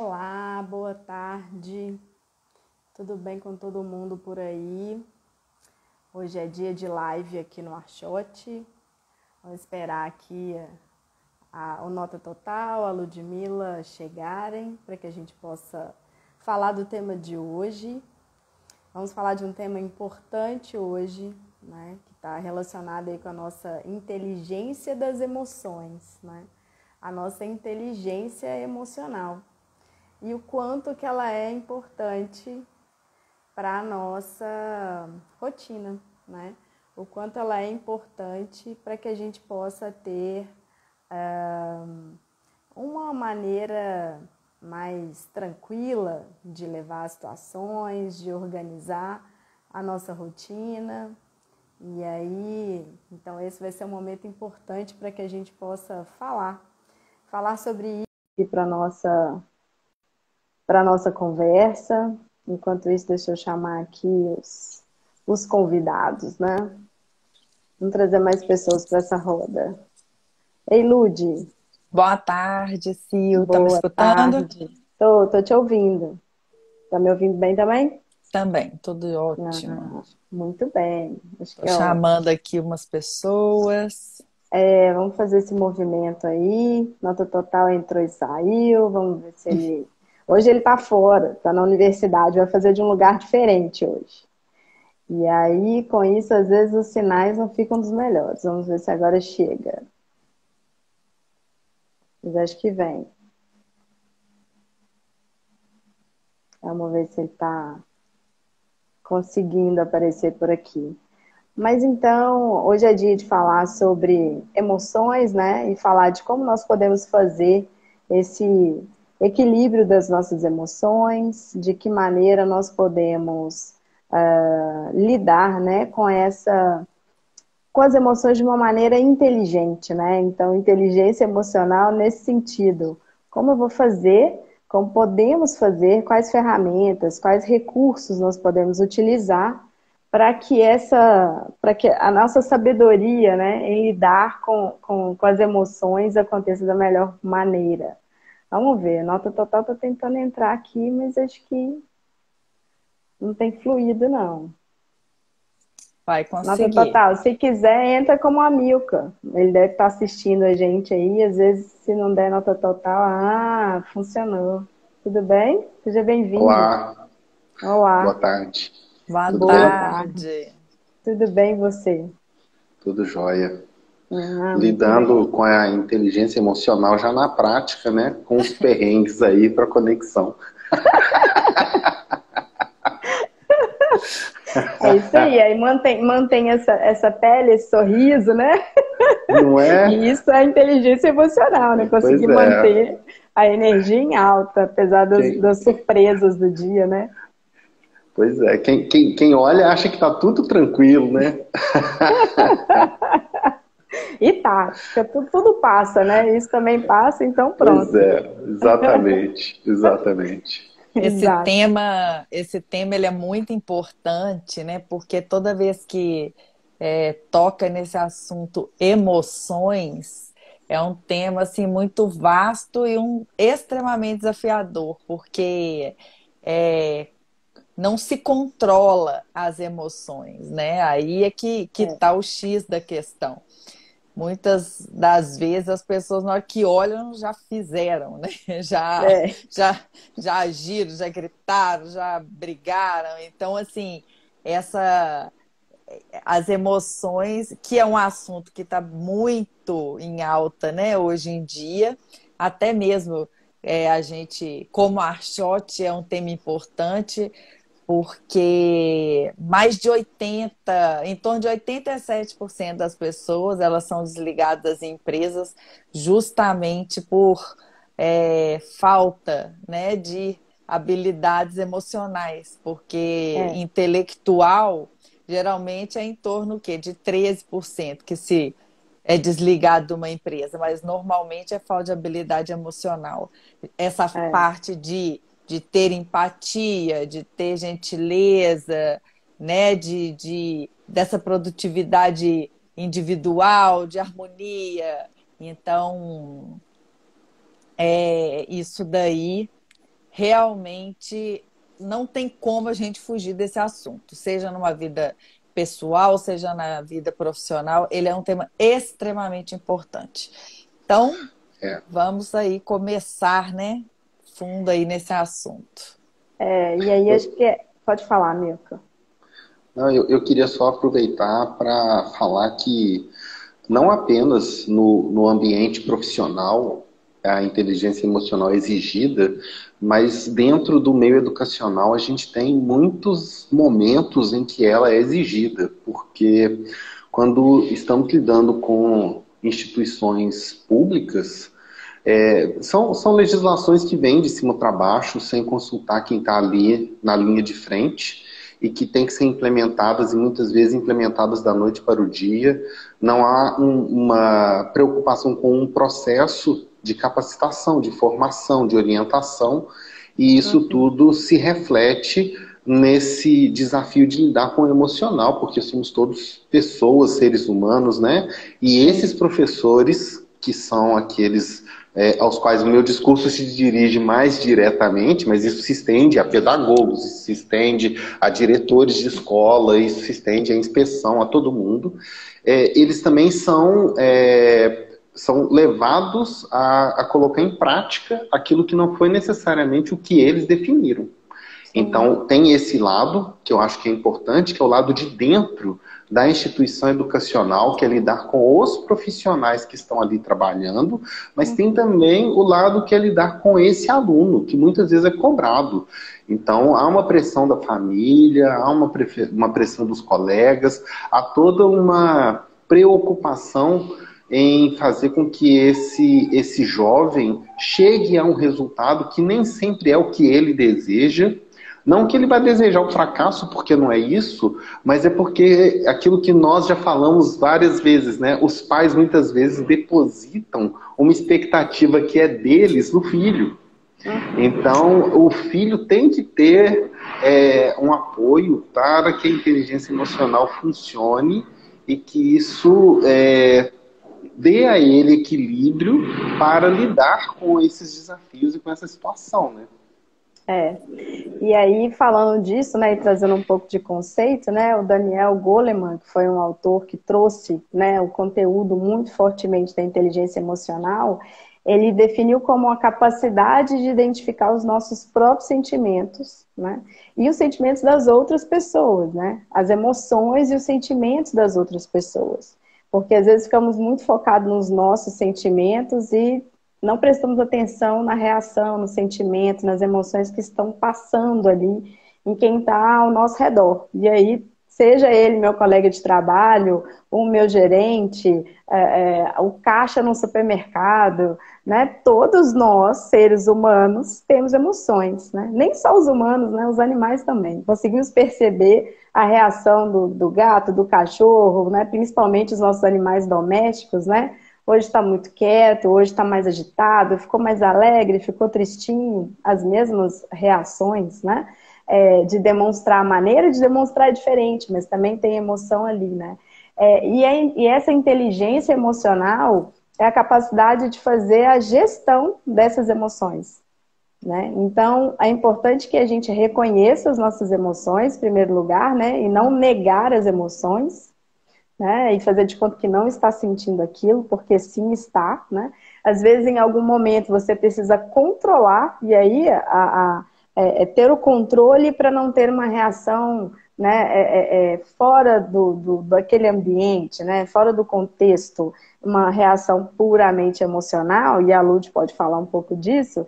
Olá, boa tarde. Tudo bem com todo mundo por aí? Hoje é dia de live aqui no Archote. Vamos esperar aqui o Nota Total, a Ludmilla chegarem para que a gente possa falar do tema de hoje. Vamos falar de um tema importante hoje, né, que está relacionado aí com a nossa inteligência das emoções, né? A nossa inteligência emocional. E o quanto que ela é importante para a nossa rotina, né? O quanto ela é importante para que a gente possa ter uma maneira mais tranquila de levar as situações, de organizar a nossa rotina. E aí, então esse vai ser um momento importante para que a gente possa falar sobre isso para a nossa conversa. Enquanto isso, deixa eu chamar aqui os convidados, né? Vamos trazer mais pessoas para essa roda. Ei, Lude, Boa tarde, Sil. Tá me boa escutando? tarde. Tô te ouvindo. Tá me ouvindo bem também? Também, tudo ótimo. Ah, muito bem. Acho Tô que é ótimo. chamando aqui umas pessoas. Vamos fazer esse movimento aí. Nota total entrou e saiu. Vamos ver se ele. Hoje ele tá fora, tá na universidade, vai fazer de um lugar diferente hoje. E aí, com isso, às vezes os sinais não ficam dos melhores. Vamos ver se agora chega. Mas acho que vem. Vamos ver se ele está conseguindo aparecer por aqui. Mas então, hoje é dia de falar sobre emoções, né? E falar de como nós podemos fazer esse equilíbrio das nossas emoções, de que maneira nós podemos lidar, né, com as emoções de uma maneira inteligente, né? Então, inteligência emocional nesse sentido. Como eu vou fazer, como podemos fazer, quais ferramentas, quais recursos nós podemos utilizar para que a nossa sabedoria, né, em lidar com as emoções aconteça da melhor maneira. Vamos ver, a nota total está tentando entrar aqui, mas acho que não tem fluído, não. Vai Nota conseguir. total. Se quiser, entra como a Milka. Ele deve estar assistindo a gente aí. Às vezes, se não der nota total, funcionou. Tudo bem? Seja bem-vindo. Olá, boa Olá, tarde. Boa Tudo boa bem? tarde. tarde. Tudo bem você? Tudo jóia. Muito bem. Lidando com a inteligência emocional já na prática, né? Com os perrengues aí para conexão. É isso aí. Aí mantém essa pele, esse sorriso, né? Não E é? isso é inteligência emocional, né? Pois Conseguir é. manter a energia em alta, apesar Quem, das surpresas do dia, né? pois é. Quem olha acha que tá tudo tranquilo, né? E tá, tudo passa, né? Isso também passa, então Pois pronto. é, exatamente, exatamente. Exato. Esse tema ele é muito importante, né? Porque toda vez que toca nesse assunto emoções, é um tema assim muito vasto e extremamente desafiador, porque é, não se controla as emoções, né? Aí é que É, tá o X da questão. Muitas das vezes as pessoas, na hora que olham, já fizeram, né? Já, é, já, já agiram, já gritaram, já brigaram. Então, assim, essa, as emoções, que é um assunto que está muito em alta, né, hoje em dia, até mesmo a gente, como a Archote é um tema importante, porque mais de 80, em torno de 87% das pessoas, elas são desligadas das empresas justamente por falta, né, de habilidades emocionais, porque é, intelectual geralmente é em torno o quê? De 13% que se é desligado de uma empresa, mas normalmente é falta de habilidade emocional. Essa é. parte de ter empatia, de ter gentileza, né, dessa produtividade individual, de harmonia. Então, isso daí realmente não tem como a gente fugir desse assunto, seja numa vida pessoal, seja na vida profissional, ele é um tema extremamente importante. Então, vamos aí começar, né, fundo aí nesse assunto. E aí acho que pode falar, Milka. Não, eu queria só aproveitar para falar que não apenas no ambiente profissional a inteligência emocional é exigida, mas dentro do meio educacional a gente tem muitos momentos em que ela é exigida, porque quando estamos lidando com instituições públicas, são legislações que vêm de cima para baixo, sem consultar quem está ali na linha de frente, e que tem que ser implementadas, e muitas vezes implementadas da noite para o dia. Não há uma preocupação com um processo de capacitação, de formação, de orientação, e isso tudo se reflete nesse desafio de lidar com o emocional, porque somos todos pessoas, seres humanos, né? E esses professores, que são aqueles aos quais o meu discurso se dirige mais diretamente, mas isso se estende a pedagogos, isso se estende a diretores de escola, isso se estende à inspeção, a todo mundo. Eles também são levados a colocar em prática aquilo que não foi necessariamente o que eles definiram. Então, tem esse lado, que eu acho que é importante, que é o lado de dentro da instituição educacional, que é lidar com os profissionais que estão ali trabalhando, mas tem também o lado que é lidar com esse aluno, que muitas vezes é cobrado. Então, há uma pressão da família, há uma pressão dos colegas, há toda uma preocupação em fazer com que esse jovem chegue a um resultado que nem sempre é o que ele deseja. Não que ele vai desejar o fracasso, porque não é isso, mas é porque aquilo que nós já falamos várias vezes, né? Os pais muitas vezes depositam uma expectativa que é deles no filho. Então, o filho tem que ter um apoio para que a inteligência emocional funcione e que isso dê a ele equilíbrio para lidar com esses desafios e com essa situação, né? E aí falando disso, né, e trazendo um pouco de conceito, né, o Daniel Goleman, que foi um autor que trouxe, né, o conteúdo muito fortemente da inteligência emocional, ele definiu como a capacidade de identificar os nossos próprios sentimentos, né, e os sentimentos das outras pessoas, né, as emoções e os sentimentos das outras pessoas, porque às vezes ficamos muito focados nos nossos sentimentos e não prestamos atenção na reação, no sentimento, nas emoções que estão passando ali em quem está ao nosso redor. E aí, seja ele meu colega de trabalho, o meu gerente, o caixa no supermercado, né? Todos nós, seres humanos, temos emoções, né? Nem só os humanos, né? Os animais também. Conseguimos perceber a reação do gato, do cachorro, né? Principalmente os nossos animais domésticos, né? Hoje está muito quieto, hoje está mais agitado, ficou mais alegre, ficou tristinho, as mesmas reações, né? De demonstrar, a maneira de demonstrar é diferente, mas também tem emoção ali, né? E essa inteligência emocional é a capacidade de fazer a gestão dessas emoções, né? Então, é importante que a gente reconheça as nossas emoções, em primeiro lugar, né? E não negar as emoções, né, e fazer de conta que não está sentindo aquilo, porque sim está, né? Às vezes, em algum momento, você precisa controlar, e aí ter o controle para não ter uma reação, né, fora daquele ambiente, né, fora do contexto, uma reação puramente emocional, e a Lud pode falar um pouco disso,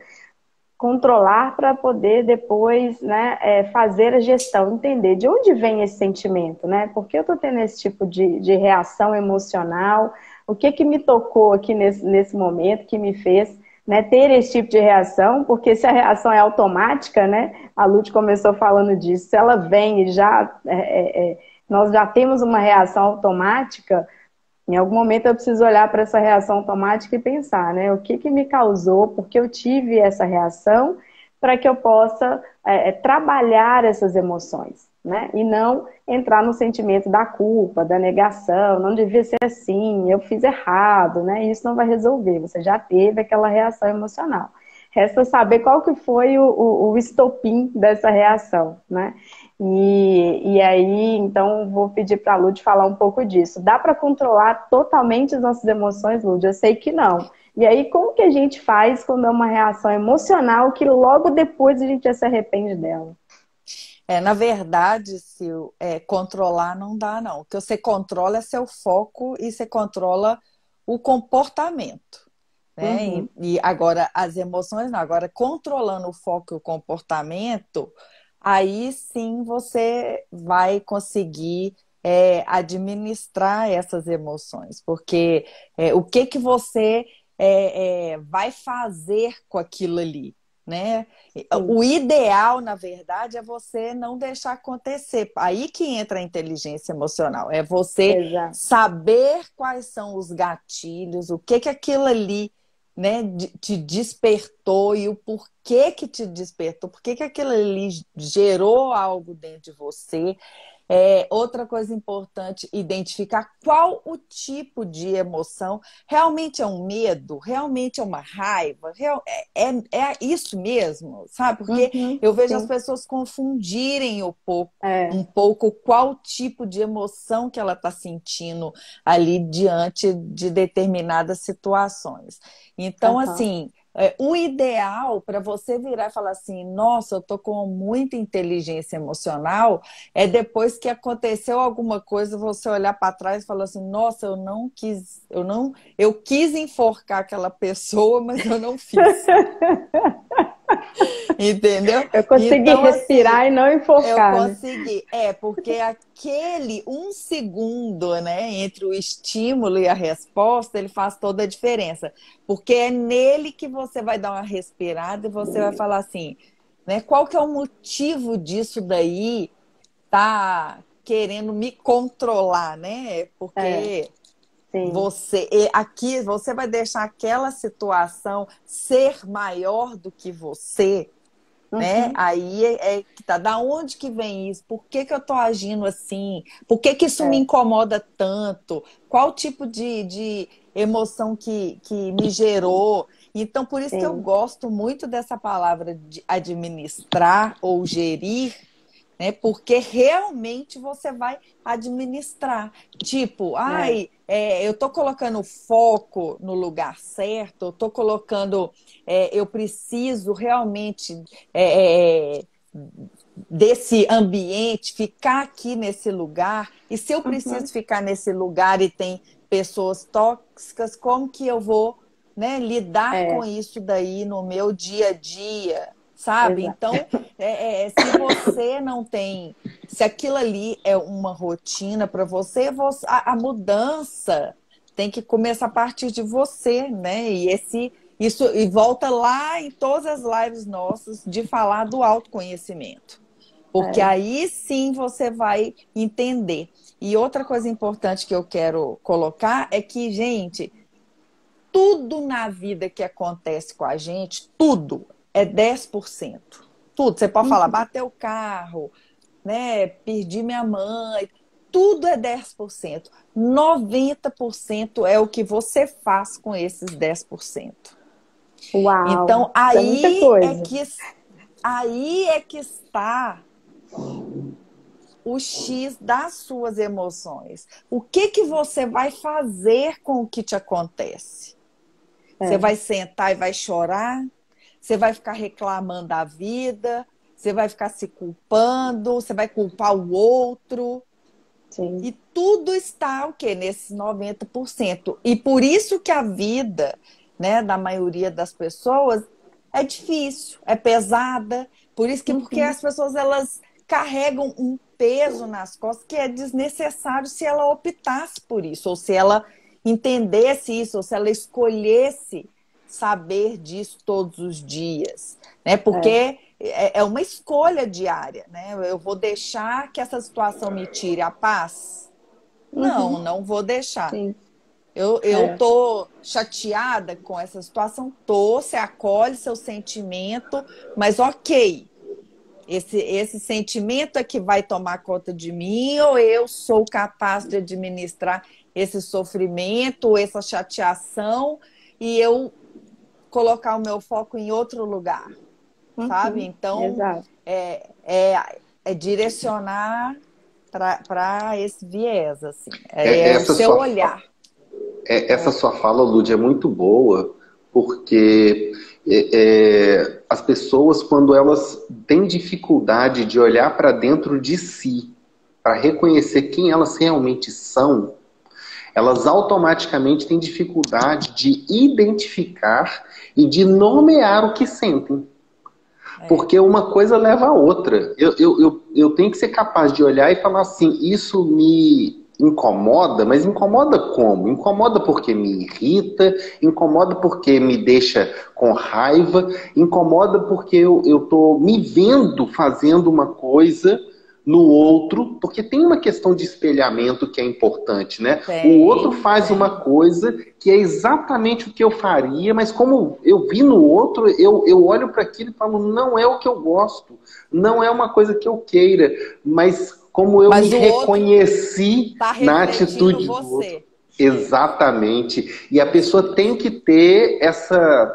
controlar para poder depois, né, fazer a gestão, entender de onde vem esse sentimento, né? Por que eu estou tendo esse tipo de reação emocional? O que me tocou aqui nesse momento que me fez, né, ter esse tipo de reação? Porque se a reação é automática, né? A Lud começou falando disso. Se ela vem e nós já temos uma reação automática, em algum momento eu preciso olhar para essa reação automática e pensar, né? O que me causou, por que eu tive essa reação, para que eu possa trabalhar essas emoções, né? E não entrar no sentimento da culpa, da negação, não devia ser assim, eu fiz errado, né? Isso não vai resolver, você já teve aquela reação emocional. Resta saber qual que foi o estopim dessa reação, né? E aí, então, vou pedir para a Lud falar um pouco disso. Dá para controlar totalmente as nossas emoções, Lud? Eu sei que não. E aí, como que a gente faz quando é uma reação emocional que logo depois a gente já se arrepende dela? Na verdade, Sil, controlar não dá, não. O que você controla é seu foco e você controla o comportamento, né? Uhum. E agora, as emoções não. Agora, controlando o foco e o comportamento, aí sim você vai conseguir administrar essas emoções. Porque o que que você vai fazer com aquilo ali? Né? Sim, O ideal, na verdade, é você não deixar acontecer. Aí que entra a inteligência emocional. É você exato. saber quais são os gatilhos, o que que aquilo ali, né, te despertou e o porquê que te despertou, por que que aquilo ali gerou algo dentro de você. Outra coisa importante, identificar qual o tipo de emoção. Realmente é um medo? Realmente é uma raiva? É isso mesmo? Sabe? Porque Uhum, eu vejo as sim, pessoas confundirem é, um pouco qual tipo de emoção que ela está sentindo ali diante de determinadas situações. Então, aham. assim, o ideal para você virar e falar assim, nossa, eu tô com muita inteligência emocional, é depois que aconteceu alguma coisa, você olhar para trás e falar assim, nossa, eu quis enforcar aquela pessoa, mas eu não fiz. Entendeu? Eu consegui Então, assim, respirar e não eu enforcar, né? consegui. Porque aquele um segundo, né, entre o estímulo e a resposta, ele faz toda a diferença. Porque é nele que você vai dar uma respirada e você vai falar assim, né, qual que é o motivo disso daí tá querendo me controlar, né? É, Porque sim. aqui você vai deixar aquela situação ser maior do que você, né? Uhum, Aí que tá. Da onde que vem isso? Por que que eu tô agindo assim? Por que que isso me é, incomoda tanto? Qual tipo de emoção que me gerou? Então, por isso que eu sim. gosto muito dessa palavra de administrar ou gerir, né? Porque realmente você vai administrar. Tipo, É. eu estou colocando foco no lugar certo, eu estou colocando, eu preciso realmente desse ambiente, ficar aqui nesse lugar. E se eu Uhum, preciso ficar nesse lugar e tem pessoas tóxicas, como que eu vou, né, lidar com é, isso daí no meu dia a dia? Sabe? exato. Então, se você não tem, se aquilo ali é uma rotina para você, a mudança tem que começar a partir de você, né? Isso e volta lá em todas as lives nossas de falar do autoconhecimento. Porque É. aí sim você vai entender. E outra coisa importante que eu quero colocar é que, gente, tudo na vida que acontece com a gente, tudo é 10%. Tudo. Você pode falar, Uhum, bateu o carro, né? Perdi minha mãe. Tudo é 10%. 90% é o que você faz com esses 10%. uau, Então, isso é muita coisa. aí é que está o X das suas emoções. O que que você vai fazer com o que te acontece? Você É, vai sentar e vai chorar? Você vai ficar reclamando da vida? Você vai ficar se culpando? Você vai culpar o outro? sim. E tudo está o quê? Nesses 90%. E por isso que a vida, né, da maioria das pessoas é difícil, é pesada. Porque Uhum, as pessoas elas carregam um peso nas costas que é desnecessário se ela optasse por isso, ou se ela entendesse isso, ou se ela escolhesse saber disso todos os dias, né? é. Porque é uma escolha diária, né? Eu vou deixar que essa situação me tire a paz? Não, Uhum, não vou deixar. sim. Eu É. tô chateada com essa situação, você acolhe seu sentimento, mas ok, esse sentimento é que vai tomar conta de mim ou eu sou capaz de administrar esse sofrimento, essa chateação e eu colocar o meu foco em outro lugar, sabe? Então, Exato. é direcionar para esse viés, assim. É o Essa seu sua, olhar. essa sua fala, Lud, é muito boa, porque as pessoas, quando elas têm dificuldade de olhar para dentro de si, para reconhecer quem elas realmente são, elas automaticamente têm dificuldade de identificar e de nomear o que sentem. Porque uma coisa leva a outra. Eu tenho que ser capaz de olhar e falar assim, isso me incomoda, mas incomoda como? Incomoda porque me irrita, incomoda porque me deixa com raiva, incomoda porque eu estou me vendo fazendo uma coisa no outro, porque tem uma questão de espelhamento que é importante, né? O outro faz uma coisa que é exatamente o que eu faria, mas como eu vi no outro, eu olho para aquilo e falo, não é o que eu gosto, não é uma coisa que eu queira, mas como eu me reconheci na atitude do outro. Exatamente. E a pessoa tem que ter essa,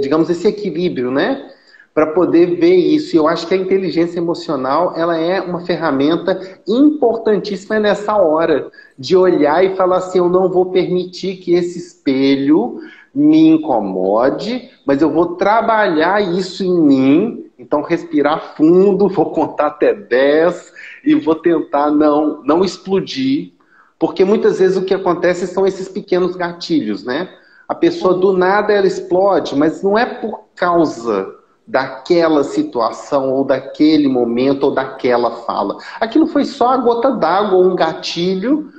digamos, esse equilíbrio, né? Para poder ver isso. E eu acho que a inteligência emocional, ela é uma ferramenta importantíssima nessa hora de olhar e falar assim, eu não vou permitir que esse espelho me incomode, mas eu vou trabalhar isso em mim. Então, respirar fundo, vou contar até 10 e vou tentar não explodir, porque muitas vezes o que acontece são esses pequenos gatilhos, né? A pessoa do nada ela explode, mas não é por causa daquela situação, ou daquele momento, ou daquela fala. Aquilo foi só a gota d'água, um gatilho,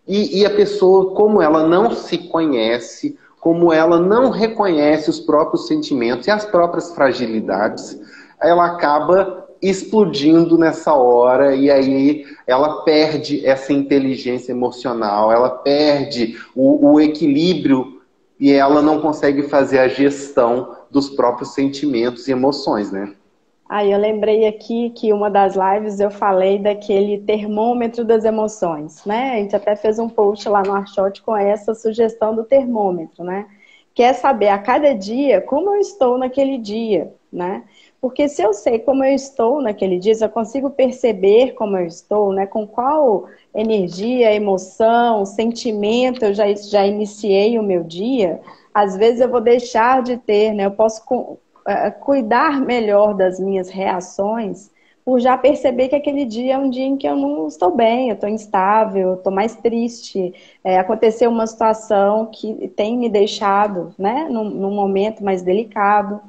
e a pessoa, como ela não se conhece, como ela não reconhece os próprios sentimentos e as próprias fragilidades, ela acaba explodindo nessa hora, e aí ela perde essa inteligência emocional, ela perde o equilíbrio, e ela não consegue fazer a gestão dos próprios sentimentos e emoções, né? Aí eu lembrei aqui que uma das lives eu falei daquele termômetro das emoções, né? A gente até fez um post lá no Arshot com essa sugestão do termômetro, né? Que é saber a cada dia como eu estou naquele dia, né? Porque se eu sei como eu estou naquele dia, se eu consigo perceber como eu estou, né? Com qual energia, emoção, sentimento eu já iniciei o meu dia, às vezes eu vou deixar de ter, né? Eu posso cuidar melhor das minhas reações por já perceber que aquele dia é um dia em que eu não estou bem, eu estou instável, eu estou mais triste, aconteceu uma situação que tem me deixado, né, num momento mais delicado.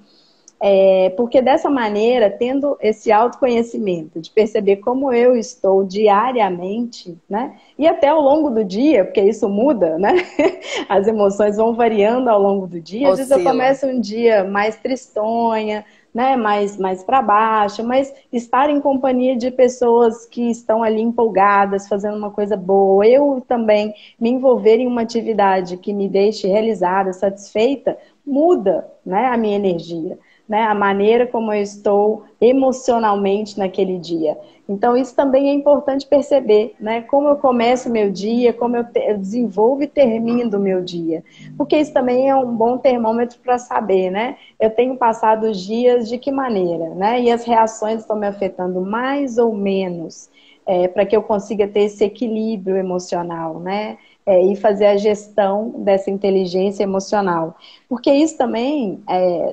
Porque dessa maneira, tendo esse autoconhecimento, de perceber como eu estou diariamente, né? E até ao longo do dia, porque isso muda, né? As emoções vão variando ao longo do dia. Às vezes eu começo um dia mais tristonha, né? Mais para baixo, mas estar em companhia de pessoas que estão ali empolgadas, fazendo uma coisa boa, eu também me envolver em uma atividade que me deixe realizada, satisfeita, muda, né? A minha energia. Né, a maneira como eu estou emocionalmente naquele dia. Então, isso também é importante perceber, né, como eu começo o meu dia, como eu desenvolvo e termino o meu dia. Porque isso também é um bom termômetro para saber, né? Eu tenho passado os dias de que maneira, né? E as reações estão me afetando mais ou menos, para que eu consiga ter esse equilíbrio emocional, né? E fazer a gestão dessa inteligência emocional. Porque isso também,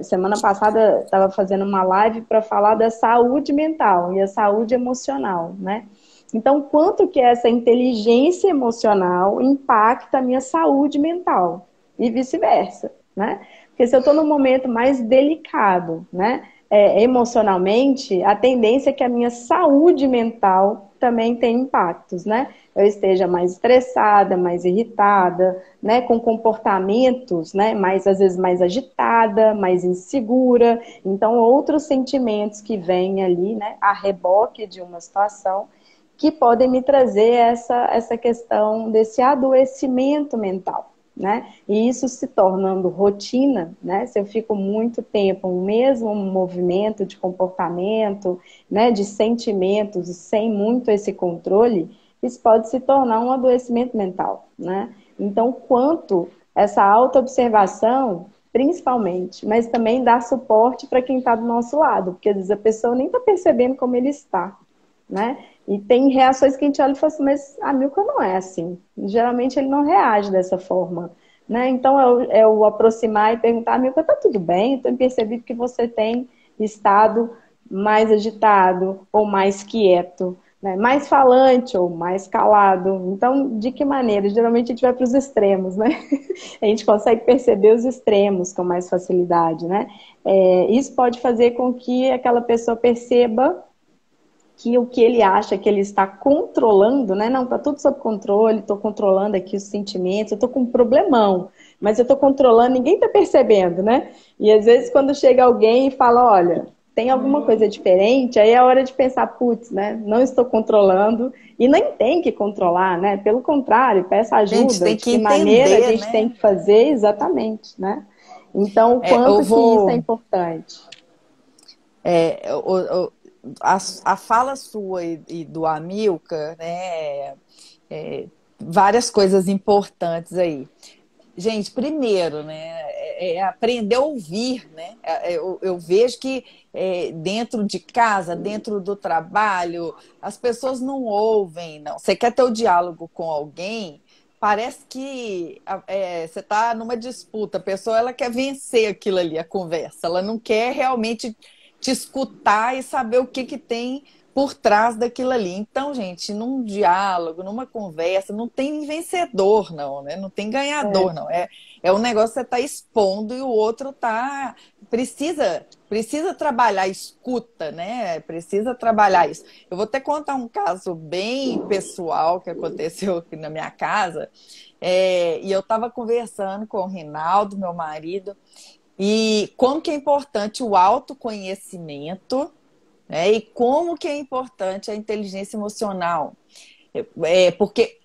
semana passada estava fazendo uma live para falar da saúde mental e a saúde emocional, né? Então, quanto que essa inteligência emocional impacta a minha saúde mental e vice-versa, né? Porque se eu estou num momento mais delicado, né, emocionalmente, a tendência é que a minha saúde mental também tenha impactos, né? Eu esteja mais estressada, mais irritada, né, com comportamentos, né, às vezes mais agitada, mais insegura. Então, outros sentimentos que vêm ali, né, a reboque de uma situação, que podem me trazer essa questão desse adoecimento mental, né? E isso se tornando rotina, né? Se eu fico muito tempo no mesmo movimento de comportamento, né, de sentimentos, sem muito esse controle, isso pode se tornar um adoecimento mental, né? Então, quanto essa autoobservação principalmente, mas também dar suporte para quem está do nosso lado, porque às vezes a pessoa nem está percebendo como ele está, né? E tem reações que a gente olha e fala assim, mas a Milka não é assim. Geralmente ele não reage dessa forma, né? Então é o aproximar e perguntar, Milka, tá tudo bem? Eu tenho percebido que você tem estado mais agitado ou mais quieto, né? Mais falante ou mais calado. Então, de que maneira? Geralmente a gente vai para os extremos, né? A gente consegue perceber os extremos com mais facilidade, né? Isso pode fazer com que aquela pessoa perceba que o que ele acha que ele está controlando, né? Não, tá tudo sob controle, estou controlando aqui os sentimentos, eu estou com um problemão, mas eu estou controlando, ninguém está percebendo, né? E às vezes quando chega alguém e fala, olha, tem alguma coisa diferente, aí é hora de pensar, putz, né? Não estou controlando e nem tem que controlar, né? Pelo contrário, peça A gente ajuda, tem de que que maneira a entender, gente tem né? que fazer exatamente, né? Então, o Eu quanto que isso é vou. importante. É, a fala sua e do Amilcar, né? Várias coisas importantes aí. Gente, primeiro, né, aprender a ouvir, né? Eu vejo que dentro de casa, dentro do trabalho, as pessoas não ouvem, não. Você quer ter o diálogo com alguém, parece que você está numa disputa, a pessoa ela quer vencer aquilo ali, a conversa, ela não quer realmente te escutar e saber o que que tem por trás daquilo ali. Então, gente, num diálogo, numa conversa, não tem vencedor, não, né? Não tem ganhador, não. É um negócio que você está expondo e o outro tá precisa trabalhar escuta, né? Precisa trabalhar isso. Eu vou até contar um caso bem pessoal que aconteceu aqui na minha casa. E eu estava conversando com o Rinaldo, meu marido, e como que é importante o autoconhecimento, né? E como que é importante a inteligência emocional. Porque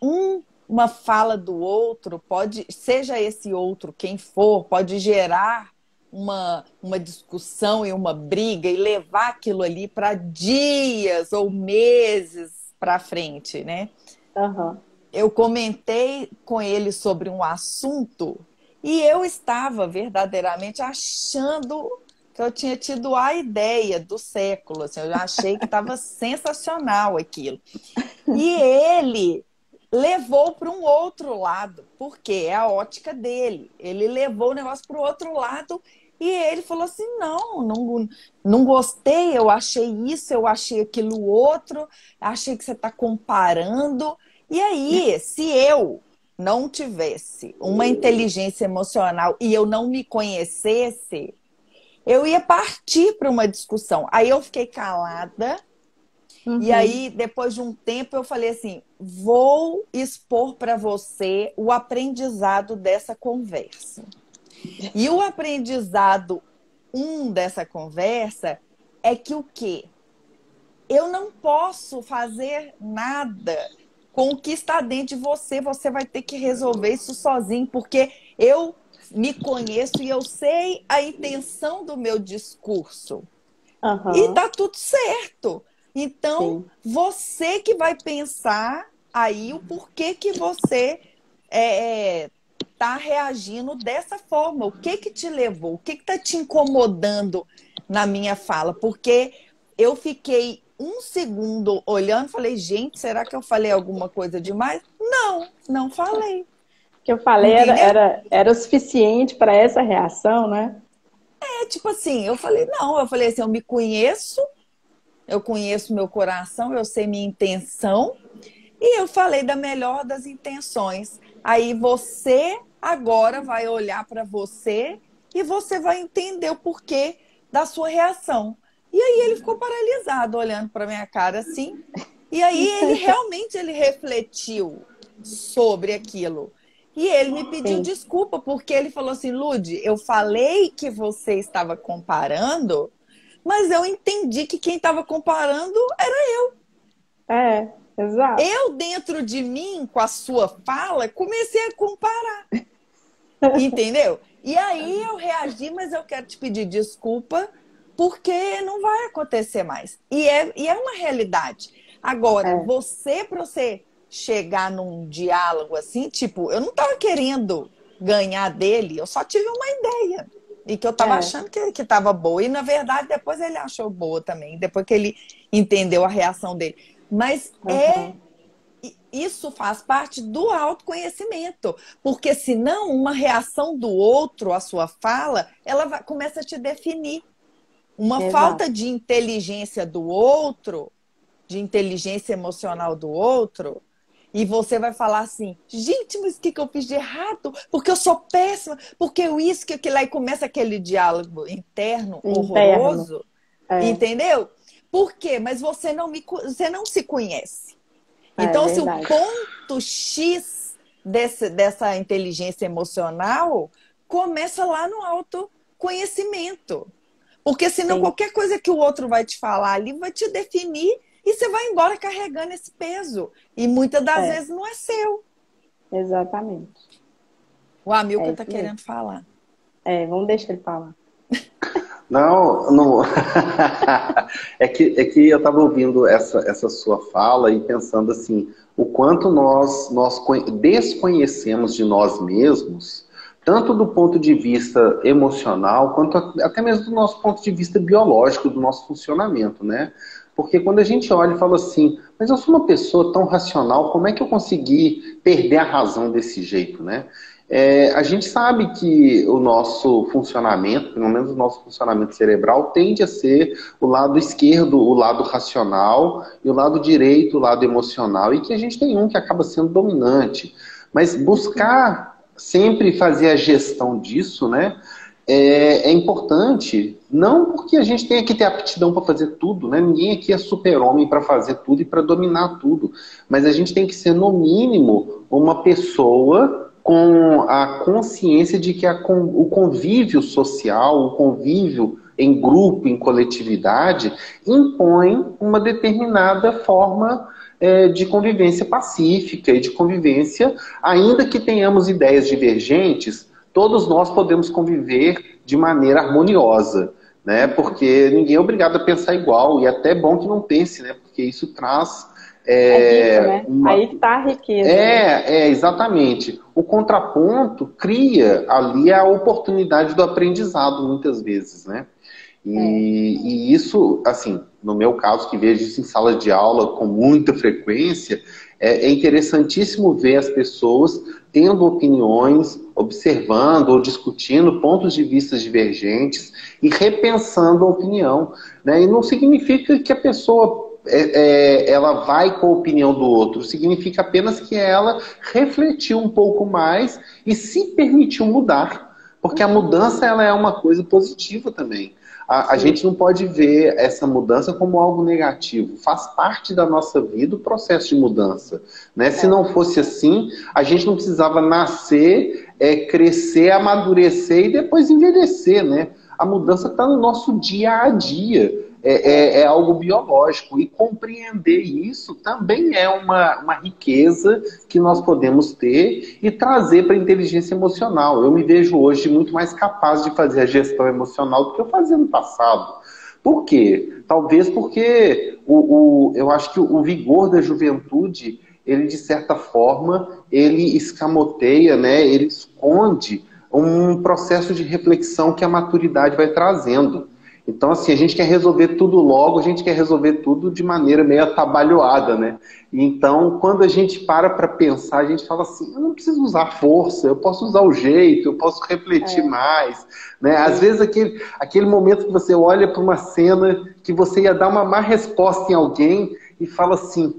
uma fala do outro pode, seja esse outro quem for, pode gerar uma discussão e uma briga e levar aquilo ali para dias ou meses para frente, né? Uhum. Eu comentei com ele sobre um assunto e eu estava verdadeiramente achando que eu tinha tido a ideia do século, assim, eu já achei que estava sensacional aquilo. E ele levou para um outro lado, porque é a ótica dele. Ele levou o negócio para o outro lado e ele falou assim: não gostei, eu achei isso, eu achei aquilo outro, achei que você está comparando. E aí, se eu não tivesse uma inteligência emocional e eu não me conhecesse, eu ia partir para uma discussão. Aí eu fiquei calada. E Uhum. aí, depois de um tempo, eu falei assim: vou expor para você o aprendizado dessa conversa. E o aprendizado dessa conversa é que o quê? Eu não posso fazer nada com o que está dentro de você. Você vai ter que resolver isso sozinho, porque eu me conheço e eu sei a intenção do meu discurso. E Aham, tá tudo certo. Então, sim. você que vai pensar aí o porquê que você tá reagindo dessa forma. O que que te levou? O que que tá te incomodando na minha fala? Porque eu fiquei um segundo olhando e falei, gente, será que eu falei alguma coisa demais? Não, não falei. O que eu falei Entendeu? era o suficiente para essa reação, né? Tipo assim, eu falei assim, eu me conheço, eu conheço meu coração, eu sei minha intenção, e eu falei da melhor das intenções. Aí você agora vai olhar para você e você vai entender o porquê da sua reação. E aí ele ficou paralisado olhando para minha cara assim. E aí ele refletiu sobre aquilo. E ele me pediu Sim. desculpa porque ele falou assim: Lude, eu falei que você estava comparando, mas eu entendi que quem estava comparando era Exato. eu, dentro de mim, com a sua fala, comecei a comparar, entendeu? E aí eu reagi, mas eu quero te pedir desculpa, porque não vai acontecer mais. E é uma realidade. Agora, É. para você chegar num diálogo assim, tipo, eu não estava querendo ganhar dele, eu só tive uma ideia. E que eu estava achando que estava boa. E, na verdade, depois ele achou boa também. Depois que ele entendeu a reação dele. Mas isso faz parte do autoconhecimento. Porque, senão, uma reação do outro à sua fala, ela começa a te definir. Uma falta de inteligência do outro, de inteligência emocional do outro, e você vai falar assim, gente, mas o que eu fiz de errado? Porque eu sou péssima, porque eu isso, que aquilo, aí começa aquele diálogo interno horroroso, entendeu? Por quê? Mas você não se conhece. Então, assim, o ponto X dessa inteligência emocional começa lá no autoconhecimento. Porque senão qualquer coisa que o outro vai te falar ali vai te definir e você vai embora carregando esse peso. E muitas das vezes não é seu. Exatamente. O Amilcar está querendo falar. Vamos deixar ele falar. Não. É que eu estava ouvindo essa sua fala e pensando assim, o quanto nós desconhecemos de nós mesmos, tanto do ponto de vista emocional, quanto até mesmo do nosso ponto de vista biológico, do nosso funcionamento, né? Porque quando a gente olha e fala assim, mas eu sou uma pessoa tão racional, como é que eu consegui perder a razão desse jeito, né? A gente sabe que o nosso funcionamento, pelo menos o nosso funcionamento cerebral, tende a ser o lado esquerdo, o lado racional, e o lado direito, o lado emocional, e que a gente tem um que acaba sendo dominante. Mas buscar sempre fazer a gestão disso, né? É importante, não porque a gente tenha que ter aptidão para fazer tudo, né? Ninguém aqui é super-homem para fazer tudo e para dominar tudo, mas a gente tem que ser, no mínimo, uma pessoa com a consciência de que o convívio social, o convívio em grupo, em coletividade, impõe uma determinada forma de convivência pacífica e de convivência, ainda que tenhamos ideias divergentes, todos nós podemos conviver de maneira harmoniosa, né? Porque ninguém é obrigado a pensar igual, e é até bom que não pense, né? Porque isso traz... rico, né? Aí está a riqueza. Exatamente. O contraponto cria ali a oportunidade do aprendizado, muitas vezes, né? E isso, assim, no meu caso, que vejo isso em sala de aula com muita frequência, é interessantíssimo ver as pessoas tendo opiniões, observando ou discutindo pontos de vista divergentes e repensando a opinião, né? E não significa que a pessoa ela vai com a opinião do outro, significa apenas que ela refletiu um pouco mais e se permitiu mudar, porque a mudança ela é uma coisa positiva também. A gente não pode ver essa mudança como algo negativo. Faz parte da nossa vida o processo de mudança, né? Se não fosse assim, a gente não precisava nascer, crescer, amadurecer e depois envelhecer, né? A mudança está no nosso dia a dia. É algo biológico. E compreender isso também é uma riqueza que nós podemos ter e trazer para a inteligência emocional. Eu me vejo hoje muito mais capaz de fazer a gestão emocional do que eu fazia no passado. Por quê? Talvez porque eu acho que o vigor da juventude, ele de certa forma, ele escamoteia, né? Ele esconde um processo de reflexão que a maturidade vai trazendo. Então, assim, a gente quer resolver tudo logo, a gente quer resolver tudo de maneira meio atabalhoada, né? Então, quando a gente para pensar, a gente fala assim, eu não preciso usar força, eu posso usar o jeito, eu posso refletir mais, né? Às vezes, aquele momento que você olha para uma cena que você ia dar uma má resposta em alguém e fala assim,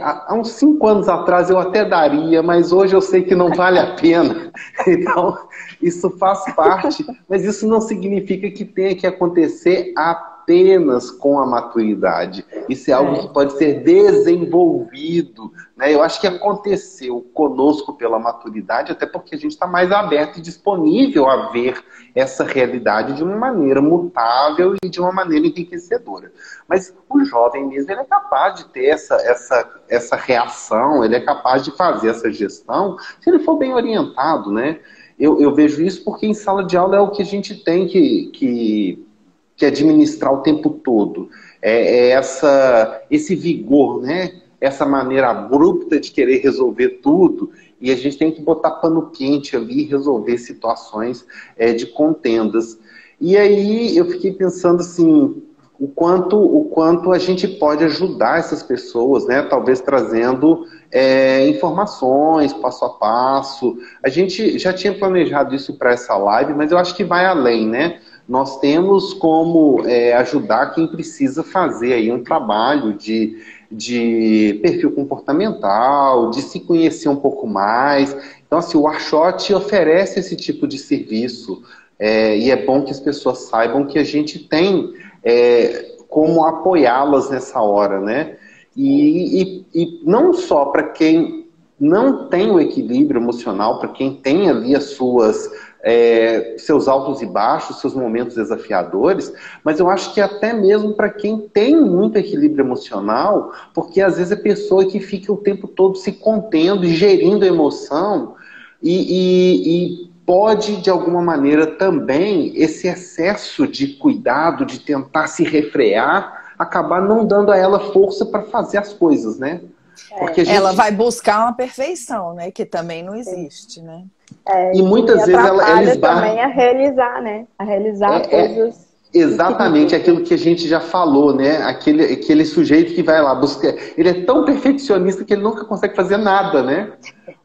há uns 5 anos atrás eu até daria, mas hoje eu sei que não vale a pena. Então, isso faz parte, mas isso não significa que tenha que acontecer apenas com a maturidade. Isso é algo que pode ser desenvolvido, né? Eu acho que aconteceu conosco pela maturidade, até porque a gente está mais aberto e disponível a ver essa realidade de uma maneira mutável e de uma maneira enriquecedora. Mas o jovem mesmo, ele é capaz de ter essa reação, ele é capaz de fazer essa gestão, se ele for bem orientado, né? Eu vejo isso porque em sala de aula é o que a gente tem que administrar o tempo todo. Esse vigor, né? essa maneira abrupta de querer resolver tudo, e a gente tem que botar pano quente ali e resolver situações de contendas. E aí eu fiquei pensando assim, o quanto a gente pode ajudar essas pessoas, né? Talvez trazendo informações, passo a passo. A gente já tinha planejado isso para essa live, mas eu acho que vai além, né? Nós temos como ajudar quem precisa fazer aí um trabalho de perfil comportamental, de se conhecer um pouco mais. Então, assim, o Arshot oferece esse tipo de serviço. E é bom que as pessoas saibam que a gente tem como apoiá-las nessa hora, né? E não só para quem não tem o equilíbrio emocional, para quem tem ali seus altos e baixos, seus momentos desafiadores, mas eu acho que até mesmo para quem tem muito equilíbrio emocional, porque às vezes é pessoa que fica o tempo todo se contendo e gerindo a emoção e pode, de alguma maneira, também, esse excesso de cuidado, de tentar se refrear, acabar não dando a ela força para fazer as coisas, né? Porque ela vai buscar uma perfeição, né? Que também não existe, né? E muitas vezes ela esbarra também a realizar, né? A realizar coisas. Exatamente aquilo que a gente já falou, né? Aquele sujeito que vai lá buscar. Ele é tão perfeccionista que ele nunca consegue fazer nada, né?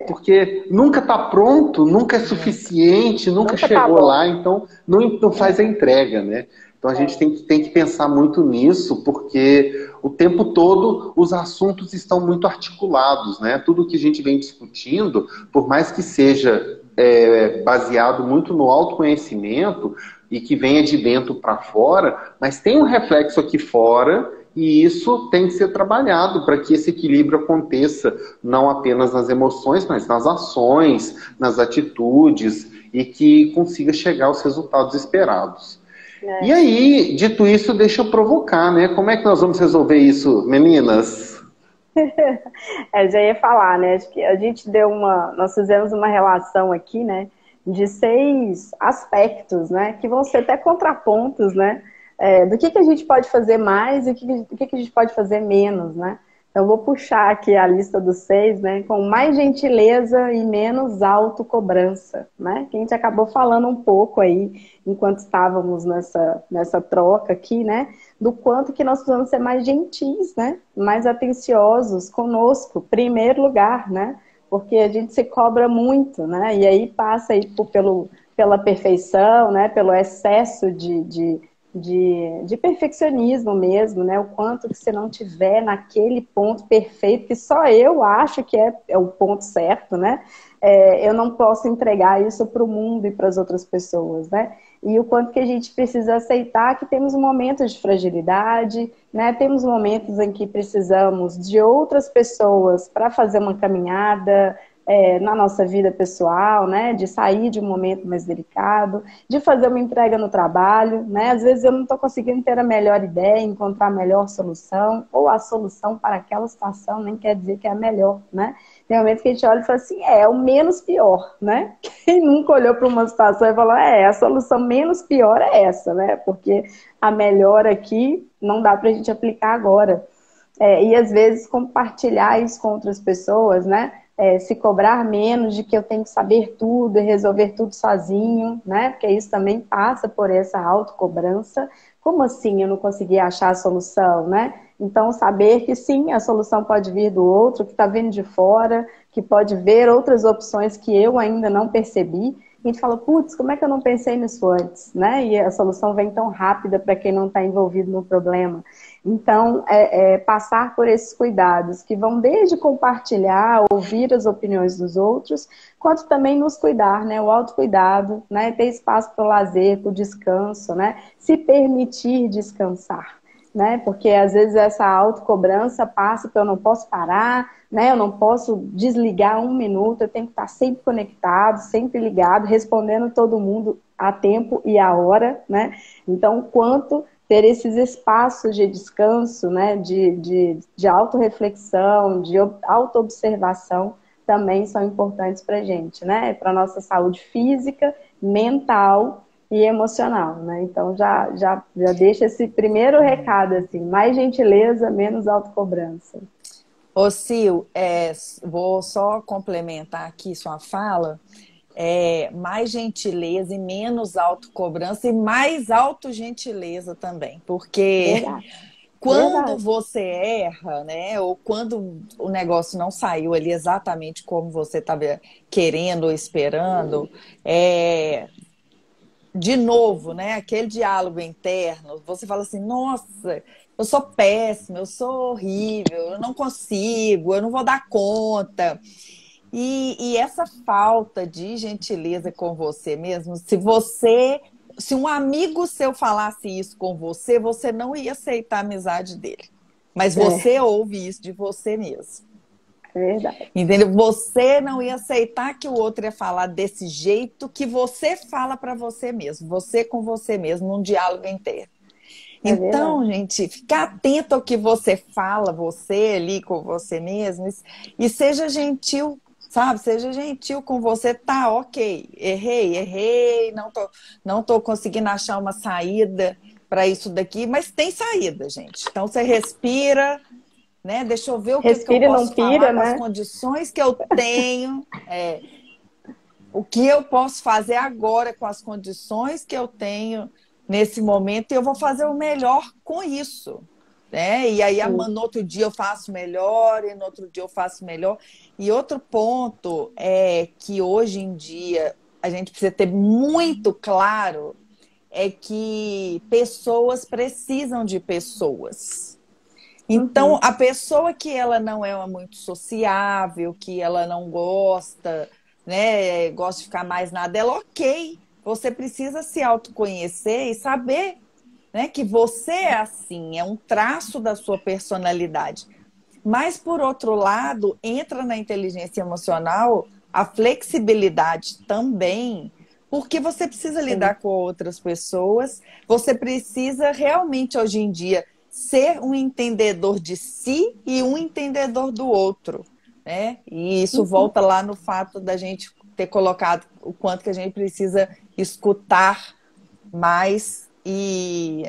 Porque nunca está pronto, nunca é suficiente, nunca chegou lá, então não faz a entrega, né? Então a gente tem que pensar muito nisso, porque o tempo todo os assuntos estão muito articulados, né? Tudo que a gente vem discutindo, por mais que seja baseado muito no autoconhecimento e que venha de dentro para fora, mas tem um reflexo aqui fora e isso tem que ser trabalhado para que esse equilíbrio aconteça não apenas nas emoções, mas nas ações, nas atitudes e que consiga chegar aos resultados esperados. E aí, dito isso, deixa eu provocar, né? Como é que nós vamos resolver isso, meninas? Já ia falar, né? Acho que a gente nós fizemos uma relação aqui, né? De 6 aspectos, né? Que vão ser até contrapontos, né? Do que a gente pode fazer mais e do que a gente pode fazer menos, né? Então, eu vou puxar aqui a lista dos 6, né? Com mais gentileza e menos autocobrança, né? Que a gente acabou falando um pouco aí, enquanto estávamos nessa troca aqui, né? Do quanto que nós precisamos ser mais gentis, né? Mais atenciosos conosco, primeiro lugar, né? Porque a gente se cobra muito, né? E aí passa aí pela perfeição, né? Pelo excesso de perfeccionismo mesmo, né? O quanto que você não tiver naquele ponto perfeito, que só eu acho que é o ponto certo, né? Eu não posso entregar isso para o mundo e para as outras pessoas, né? E o quanto que a gente precisa aceitar que temos momentos de fragilidade, né? Temos momentos em que precisamos de outras pessoas para fazer uma caminhada na nossa vida pessoal, né? De sair de um momento mais delicado, de fazer uma entrega no trabalho, né? Às vezes eu não estou conseguindo ter a melhor ideia, encontrar a melhor solução, ou a solução para aquela situação nem quer dizer que é a melhor, né? Tem momentos que a gente olha e fala assim, é o menos pior, né? Quem nunca olhou para uma situação e falou, a solução menos pior é essa, né? Porque a melhor aqui não dá para a gente aplicar agora. E às vezes compartilhar isso com outras pessoas, né? Se cobrar menos de que eu tenho que saber tudo e resolver tudo sozinho, né? Porque isso também passa por essa autocobrança. Como assim eu não consegui achar a solução, né? Então, saber que sim, a solução pode vir do outro, que está vindo de fora, que pode ver outras opções que eu ainda não percebi. A gente fala, putz, como é que eu não pensei nisso antes, né? E a solução vem tão rápida para quem não está envolvido no problema. Então, passar por esses cuidados, que vão desde compartilhar, ouvir as opiniões dos outros, quanto também nos cuidar, né? O autocuidado, né? Ter espaço para o lazer, para o descanso, né? Se permitir descansar, né? Porque às vezes essa autocobrança passa que eu não posso parar, né? Eu não posso desligar um minuto, eu tenho que estar sempre conectado, sempre ligado, respondendo todo mundo a tempo e a hora, né? Então, quanto ter esses espaços de descanso, né? De autorreflexão, de autoobservação, também são importantes para a gente, né? Para a nossa saúde física, mental e emocional, né? Então já deixa esse primeiro recado, assim, mais gentileza, menos autocobrança. Ô, Sil, vou só complementar aqui sua fala. Mais gentileza e menos autocobrança e mais autogentileza também, porque Verdade, quando verdade. você erra, né, ou quando o negócio não saiu ali exatamente como você estava querendo ou esperando, é, de novo, né, aquele diálogo interno, você fala assim, nossa, eu sou péssima, eu sou horrível, eu não consigo, eu não vou dar conta. E essa falta de gentileza com você mesmo, se um amigo seu falasse isso com você, você não ia aceitar a amizade dele. Mas É, você ouve isso de você mesmo. é verdade. Entendeu? Você não ia aceitar que o outro ia falar desse jeito que você fala para você mesmo, você com você mesmo, num diálogo interno. É verdade. Então, gente, ficar atento ao que você fala, você ali com você mesmo, e seja gentil, sabe? Seja gentil com você, tá, ok, errei, não tô conseguindo achar uma saída para isso daqui, mas tem saída, gente. Então, você respira, né? Deixa eu ver o que eu Respira e não posso falar pira, com as né? condições que eu tenho, o que eu posso fazer agora com as condições que eu tenho nesse momento, e eu vou fazer o melhor com isso. Né? E aí, Sim. no outro dia eu faço melhor, e no outro dia eu faço melhor. E outro ponto é que hoje em dia a gente precisa ter muito claro é que pessoas precisam de pessoas. Então, Uhum. a pessoa que ela não é uma muito sociável, que ela não gosta, né, gosta de ficar mais na dela, ok. Você precisa se autoconhecer e saber, né, que você é assim, é um traço da sua personalidade. Mas, por outro lado, entra na inteligência emocional a flexibilidade também, porque você precisa Sim. lidar com outras pessoas, você precisa realmente, hoje em dia, ser um entendedor de si e um entendedor do outro. Né? E isso Uhum. volta lá no fato da gente ter colocado o quanto que a gente precisa escutar mais e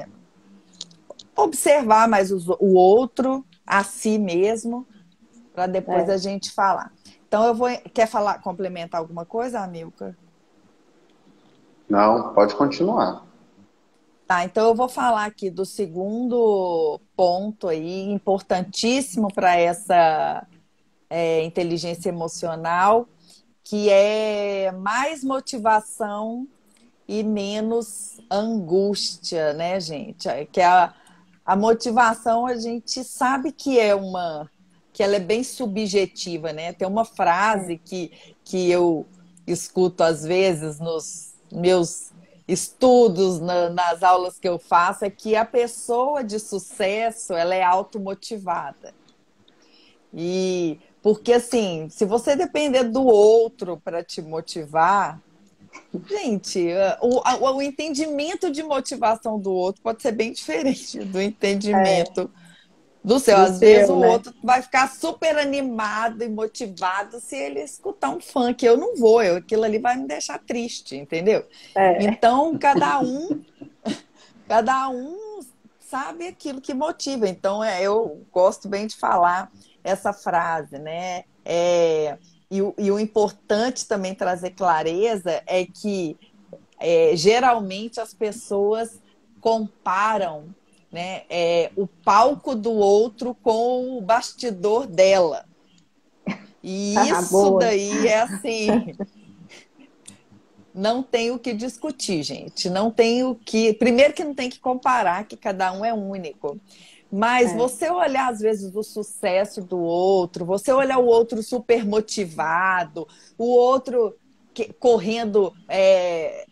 observar mais o outro, a si mesmo, para depois É. a gente falar. Então eu vou. Quer falar, complementar alguma coisa, Amilcar? Não, pode continuar. Tá, então eu vou falar aqui do segundo ponto aí, importantíssimo para essa inteligência emocional, que é mais motivação e menos angústia, né, gente? Que a motivação a gente sabe que ela é bem subjetiva, né? Tem uma É. frase que eu escuto às vezes nos meus estudos, nas aulas que eu faço, é que a pessoa de sucesso ela é automotivada. E porque assim, se você depender do outro para te motivar, gente, o entendimento de motivação do outro pode ser bem diferente do É. entendimento do seu. Do Às vezes seu, o né? outro vai ficar super animado e motivado se ele escutar um funk. Eu não vou, aquilo ali vai me deixar triste, entendeu? É. Então, cada um sabe aquilo que motiva. Então, eu gosto bem de falar essa frase, né? E o importante também trazer clareza é que geralmente as pessoas comparam, né, o palco do outro com o bastidor dela. E Ah, isso boa. daí é assim, não tem o que discutir, gente. Não tem o que. Primeiro que não tem que comparar, que cada um é único. Mas É. você olhar, às vezes, o sucesso do outro, você olhar o outro super motivado, o outro correndo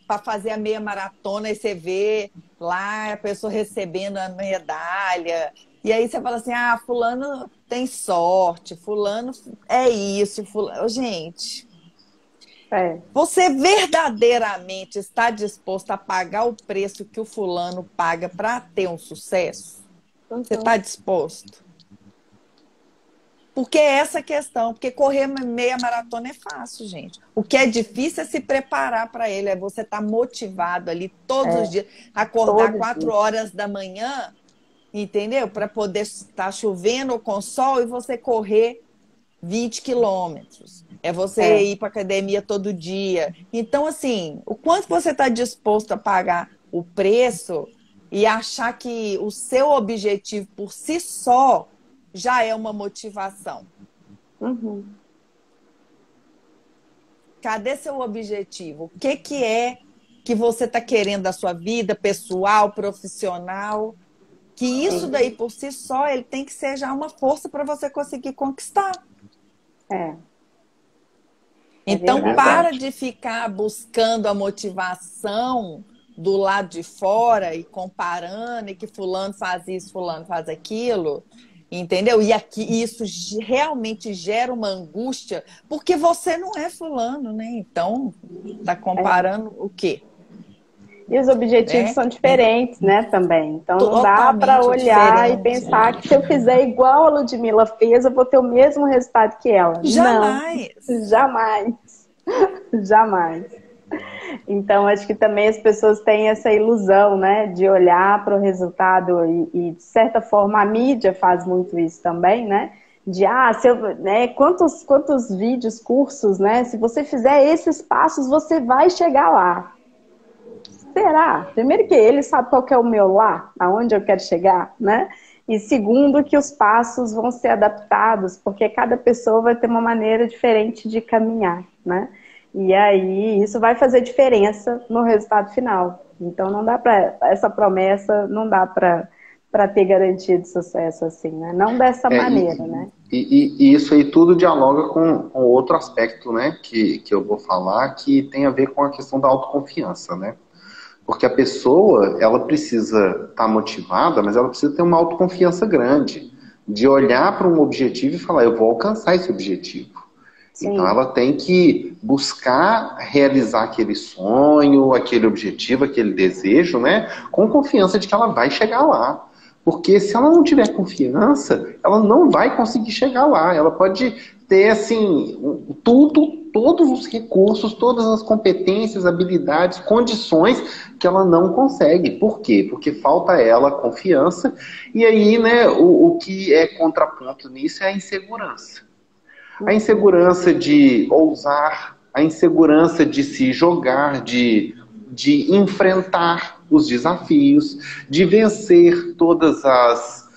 para fazer a meia maratona, e você vê lá a pessoa recebendo a medalha. E aí você fala assim: ah, fulano tem sorte, fulano é isso, fulano. Gente, É. você verdadeiramente está disposto a pagar o preço que o fulano paga para ter um sucesso? Você Uhum. está disposto? Porque é essa questão, porque correr meia maratona é fácil, gente. O que é difícil é se preparar para ele, é você estar motivado ali todos os É. dias, acordar Todo 4 dia. horas da manhã entendeu? Para poder estar chovendo ou com sol e você correr 20 quilômetros. É você ir para academia todo dia. Então, assim, o quanto você está disposto a pagar o preço e achar que o seu objetivo por si só já é uma motivação. Uhum. Cadê seu objetivo? O que é que você está querendo da sua vida pessoal, profissional? Que isso daí por si só ele tem que ser já uma força para você conseguir conquistar. Então, para de ficar buscando a motivação do lado de fora e comparando e que fulano faz isso, fulano faz aquilo, entendeu? E aqui isso realmente gera uma angústia, porque você não é fulano, né? Então, tá comparando o quê? E os objetivos são diferentes, né, também. Então não dá para olhar e pensar que se eu fizer igual a Ludmilla fez, eu vou ter o mesmo resultado que ela. Jamais! Não, jamais. Jamais. Então acho que também as pessoas têm essa ilusão, né, de olhar para o resultado e de certa forma a mídia faz muito isso também, né? De quantos vídeos, cursos, né? Se você fizer esses passos, você vai chegar lá. Será? Primeiro que ele sabe qual que é o meu lá, aonde eu quero chegar, né? E segundo que os passos vão ser adaptados, porque cada pessoa vai ter uma maneira diferente de caminhar, né? E aí isso vai fazer diferença no resultado final. Então não dá para essa promessa não dá para ter garantia de sucesso assim, né? Não dessa maneira, né? E isso aí tudo dialoga com outro aspecto, né? Que eu vou falar, que tem a ver com a questão da autoconfiança, né? Porque a pessoa, ela precisa estar motivada, mas ela precisa ter uma autoconfiança grande. De olhar para um objetivo e falar, eu vou alcançar esse objetivo. Sim. Então ela tem que buscar realizar aquele sonho, aquele objetivo, aquele desejo, né? Com confiança de que ela vai chegar lá. Porque se ela não tiver confiança, ela não vai conseguir chegar lá. Ela pode ter, assim, todos os recursos, todas as competências, habilidades, condições que ela não consegue. Por quê? Porque falta a ela confiança. E aí, né, o que é contraponto nisso é a insegurança. A insegurança de ousar, a insegurança de se jogar, de enfrentar os desafios, de vencer todas as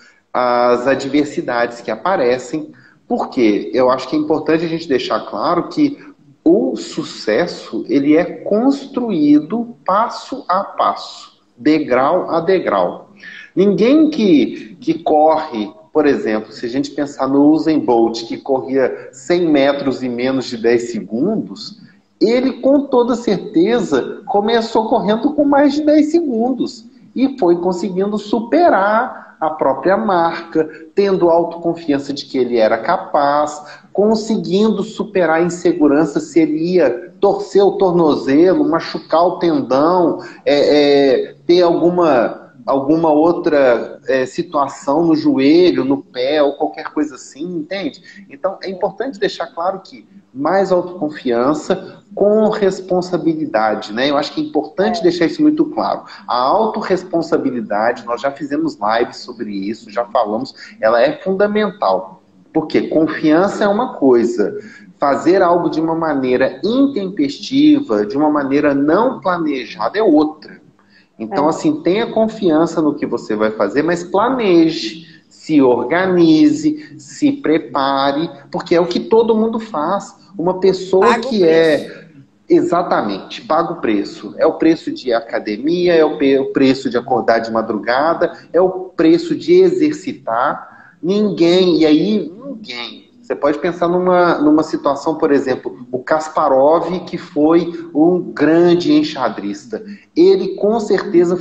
adversidades que aparecem. Por quê? Eu acho que é importante a gente deixar claro que o sucesso, ele é construído passo a passo, degrau a degrau. Ninguém que corre, por exemplo, se a gente pensar no Usain Bolt, que corria 100 metros em menos de 10 segundos, ele com toda certeza começou correndo com mais de 10 segundos e foi conseguindo superar a própria marca, tendo autoconfiança de que ele era capaz, conseguindo superar a insegurança se ele ia torcer o tornozelo, machucar o tendão, ter alguma outra situação no joelho, no pé, ou qualquer coisa assim, entende? Então, é importante deixar claro que mais autoconfiança com responsabilidade, né? Eu acho que é importante deixar isso muito claro. A autorresponsabilidade, nós já fizemos lives sobre isso, já falamos, ela é fundamental. Porque confiança é uma coisa, fazer algo de uma maneira intempestiva, de uma maneira não planejada é outra. Então, assim, tenha confiança no que você vai fazer, mas planeje, se organize, se prepare, porque é o que todo mundo faz. Uma pessoa que exatamente, paga o preço. É o preço de academia, é o preço de acordar de madrugada, é o preço de exercitar. Ninguém. Você pode pensar numa situação, por exemplo, o Kasparov, que foi um grande enxadrista. Ele com certeza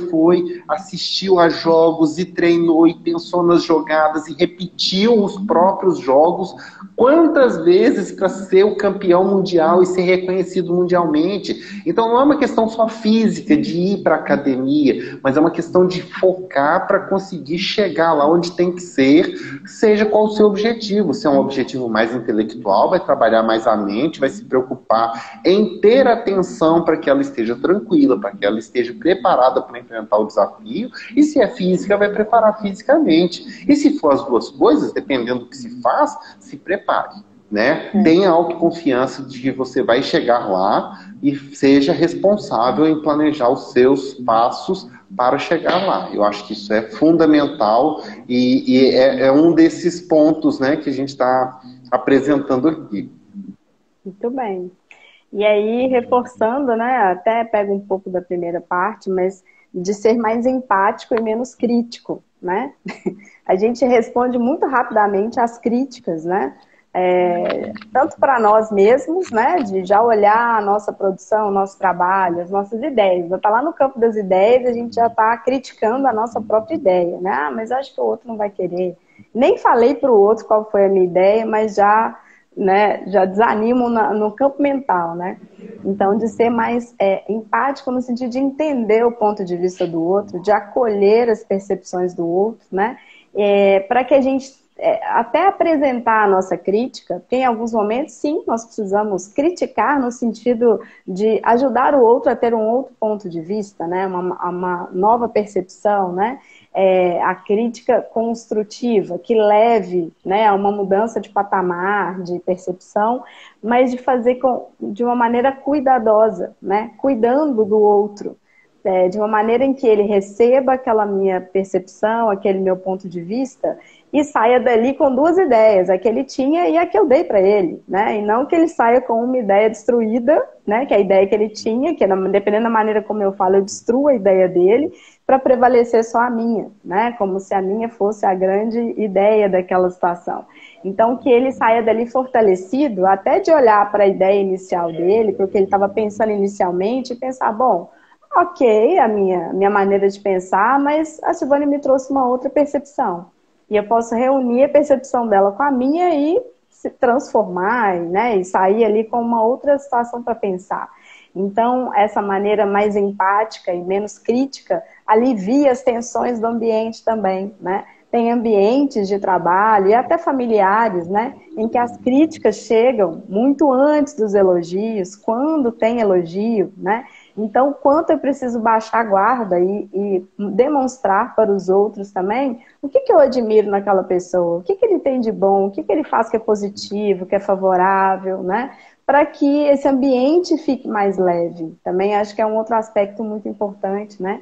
assistiu a jogos e treinou e pensou nas jogadas e repetiu os próprios jogos quantas vezes para ser o campeão mundial e ser reconhecido mundialmente. Então não é uma questão só física de ir para a academia, mas é uma questão de focar para conseguir chegar lá onde tem que ser, seja qual o seu objetivo. Se é um objetivo cognitivo, mais intelectual, vai trabalhar mais a mente, vai se preocupar em ter atenção para que ela esteja tranquila, para que ela esteja preparada para enfrentar o desafio. E se é física, vai preparar fisicamente. E se for as duas coisas, dependendo do que se faz, se prepare, né? Tenha autoconfiança de que você vai chegar lá e seja responsável em planejar os seus passos para chegar lá. Eu acho que isso é fundamental e é um desses pontos, né, que a gente está apresentando aqui. Muito bem. E aí, reforçando, né, até pego um pouco da primeira parte, mas de ser mais empático e menos crítico, né? A gente responde muito rapidamente às críticas, né? Tanto para nós mesmos, né, de já olhar a nossa produção, o nosso trabalho, as nossas ideias. Já está lá no campo das ideias, a gente já está criticando a nossa própria ideia, né? Ah, mas acho que o outro não vai querer. Nem falei para o outro qual foi a minha ideia, mas já, né, já desanimo no campo mental, né? Então, de ser mais empático no sentido de entender o ponto de vista do outro, de acolher as percepções do outro, né? Para que a gente até apresentar a nossa crítica, porque em alguns momentos, sim, nós precisamos criticar no sentido de ajudar o outro a ter um outro ponto de vista, né? Uma nova percepção, né? A crítica construtiva, que leve, né, a uma mudança de patamar, de percepção, mas de fazer de uma maneira cuidadosa, né? Cuidando do outro. De uma maneira em que ele receba aquela minha percepção, aquele meu ponto de vista e saia dali com duas ideias, a que ele tinha e a que eu dei para ele, né? E não que ele saia com uma ideia destruída, né? Que é a ideia que ele tinha, que dependendo da maneira como eu falo, eu destruo a ideia dele para prevalecer só a minha, né? Como se a minha fosse a grande ideia daquela situação. Então, que ele saia dali fortalecido, até de olhar para a ideia inicial dele, para o que ele estava pensando inicialmente e pensar, bom, ok, a minha maneira de pensar, mas a Silvânia me trouxe uma outra percepção. E eu posso reunir a percepção dela com a minha e se transformar, né? E sair ali com uma outra situação para pensar. Então, essa maneira mais empática e menos crítica alivia as tensões do ambiente também, né? Tem ambientes de trabalho e até familiares, né? Em que as críticas chegam muito antes dos elogios, quando tem elogio, né? Então, quanto eu preciso baixar a guarda e demonstrar para os outros também o que eu admiro naquela pessoa, o que ele tem de bom, o que ele faz que é positivo, que é favorável, né? Para que esse ambiente fique mais leve. Também acho que é um outro aspecto muito importante, né?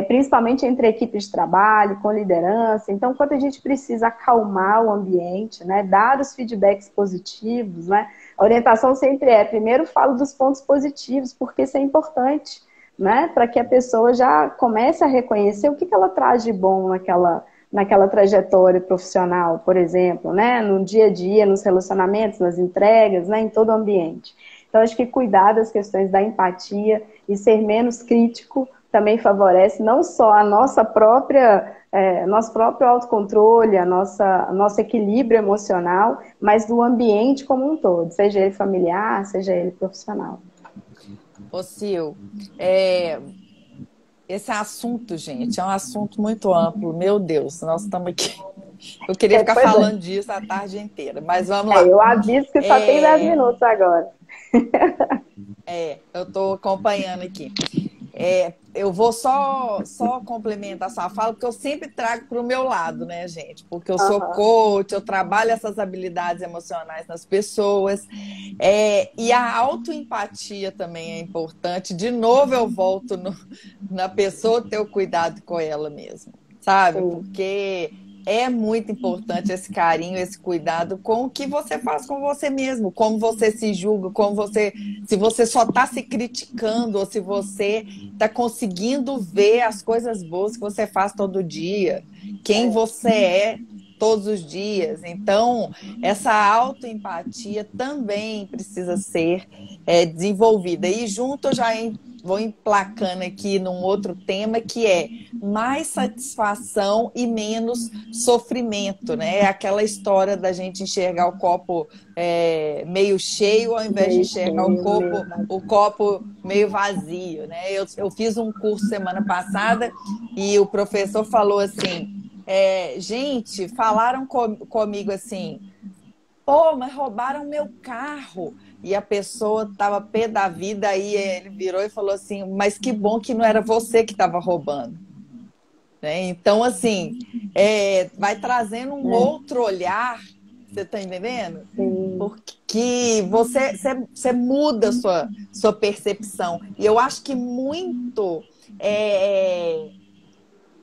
Principalmente entre equipes de trabalho, com liderança. Então, quanto a gente precisa acalmar o ambiente, né? Dar os feedbacks positivos, né? A orientação sempre primeiro falo dos pontos positivos, porque isso é importante, né? Para que a pessoa já comece a reconhecer o que ela traz de bom naquela trajetória profissional, por exemplo, né? No dia a dia, nos relacionamentos, nas entregas, né? Em todo o ambiente. Então, acho que cuidar das questões da empatia e ser menos crítico também favorece não só a nossa nosso próprio autocontrole, nosso equilíbrio emocional, mas do ambiente como um todo, seja ele familiar, seja ele profissional. Ô, Sil, esse assunto, gente, é um assunto muito amplo. Meu Deus, nós estamos aqui. Eu queria ficar falando disso a tarde inteira, mas vamos lá. Eu aviso que só tem 10 minutos agora. Eu estou acompanhando aqui. Eu vou só complementar a sua fala, porque eu sempre trago para o meu lado, né, gente? Porque eu sou coach, eu trabalho essas habilidades emocionais nas pessoas. E a autoempatia também é importante. De novo, eu volto na pessoa ter o cuidado com ela mesma, sabe? Sim. Porque é muito importante esse carinho, esse cuidado com o que você faz com você mesmo, como você se julga, se você só está se criticando ou se você está conseguindo ver as coisas boas que você faz todo dia, quem você é todos os dias. Então, essa autoempatia também precisa ser desenvolvida. E junto eu já vou emplacando aqui num outro tema, que é mais satisfação e menos sofrimento, né? É aquela história da gente enxergar o copo meio cheio ao invés de enxergar o copo meio vazio, né? Eu fiz um curso semana passada e o professor falou assim, gente, falaram comigo assim, Pô, mas roubaram meu carro. E a pessoa estava pé da vida, aí ele virou e falou assim, mas que bom que não era você que estava roubando. Né? Então, assim, vai trazendo um outro olhar, você está entendendo? Sim. Porque você muda a sua percepção. E eu acho que muito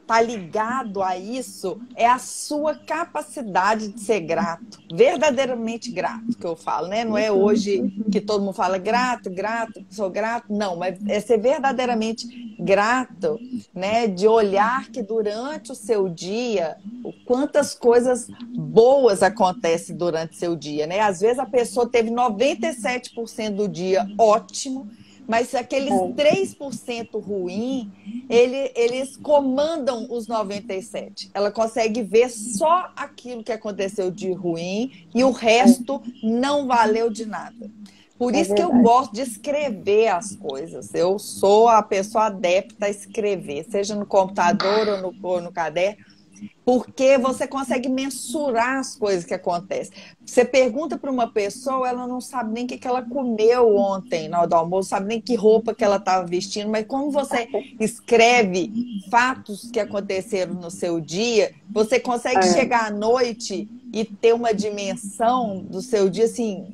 tá ligado a isso é a sua capacidade de ser grato, verdadeiramente grato, que eu falo, né? Não é hoje que todo mundo fala grato, grato, sou grato, não, mas é ser verdadeiramente grato, né? De olhar que durante o seu dia, quantas coisas boas acontecem durante o seu dia, né? Às vezes a pessoa teve 97% do dia ótimo, mas aqueles 3% ruim, eles comandam os 97%. Ela consegue ver só aquilo que aconteceu de ruim e o resto não valeu de nada. Por isso que eu gosto de escrever as coisas. Eu sou a pessoa adepta a escrever, seja no computador ou no caderno, porque você consegue mensurar as coisas que acontecem. Você pergunta para uma pessoa, ela não sabe nem o que ela comeu ontem na hora do almoço, sabe nem que roupa que ela estava vestindo, mas como você escreve fatos que aconteceram no seu dia, você consegue chegar à noite e ter uma dimensão do seu dia assim,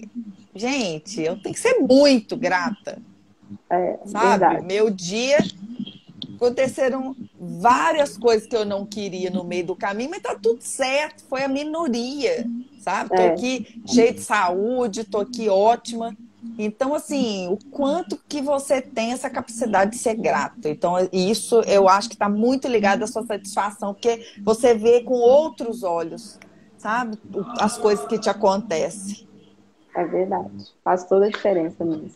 gente, eu tenho que ser muito grata, sabe? Verdade. Meu dia aconteceram várias coisas que eu não queria no meio do caminho, mas tá tudo certo, foi a minoria, sabe? Tô aqui cheia de saúde, tô aqui ótima. Então, assim, o quanto que você tem essa capacidade de ser grato. Então, isso eu acho que está muito ligado à sua satisfação, porque você vê com outros olhos, sabe? As coisas que te acontecem. É verdade. Faz toda a diferença mesmo.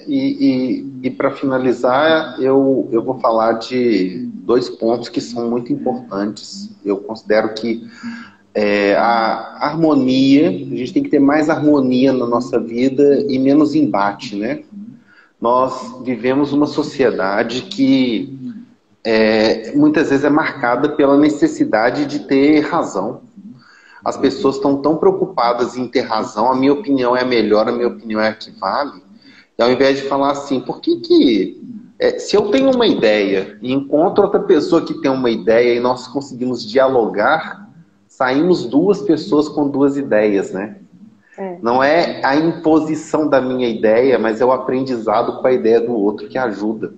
E para finalizar, eu vou falar de dois pontos que são muito importantes. Eu considero que a harmonia, a gente tem que ter mais harmonia na nossa vida e menos embate, né? Nós vivemos uma sociedade que muitas vezes é marcada pela necessidade de ter razão. As pessoas estão tão preocupadas em ter razão, a minha opinião é a melhor, a minha opinião é a que vale. E ao invés de falar assim, por que se eu tenho uma ideia e encontro outra pessoa que tem uma ideia e nós conseguimos dialogar, saímos duas pessoas com duas ideias, né? Não é a imposição da minha ideia, mas é o aprendizado com a ideia do outro que ajuda.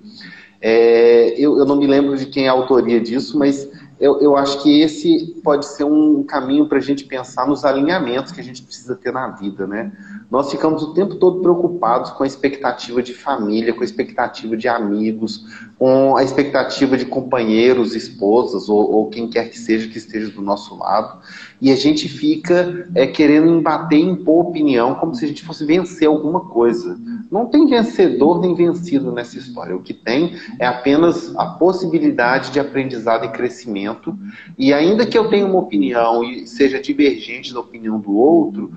Eu não me lembro de quem é a autoria disso, mas eu acho que esse pode ser um caminho para a gente pensar nos alinhamentos que a gente precisa ter na vida, né? Nós ficamos o tempo todo preocupados com a expectativa de família, com a expectativa de amigos, com a expectativa de companheiros, esposas ou quem quer que esteja do nosso lado. E a gente fica querendo embater e impor opinião como se a gente fosse vencer alguma coisa. Não tem vencedor nem vencido nessa história. O que tem é apenas a possibilidade de aprendizado e crescimento. E ainda que eu tenha uma opinião e seja divergente da opinião do outro,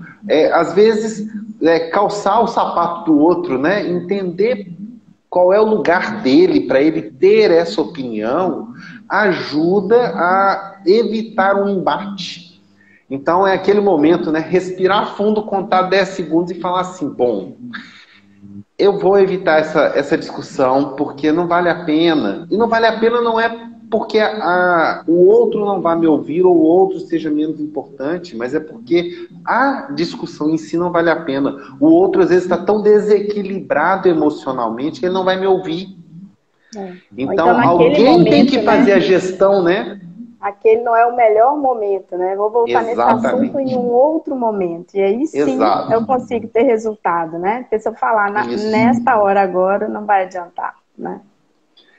às vezes calçar o sapato do outro, né? Entender qual é o lugar dele para ele ter essa opinião, ajuda a evitar um embate. Então é aquele momento, né? Respirar fundo, contar 10 segundos e falar assim, bom, eu vou evitar essa discussão porque não vale a pena. E não vale a pena não é porque o outro não vai me ouvir ou o outro seja menos importante, mas é porque a discussão em si não vale a pena. O outro às vezes está tão desequilibrado emocionalmente que ele não vai me ouvir. Então alguém tem que fazer a gestão, né? Aquele não é o melhor momento, né? Vou voltar nesse assunto em um outro momento. E aí sim eu consigo ter resultado, né? Porque se eu falar nesta hora agora, não vai adiantar, né?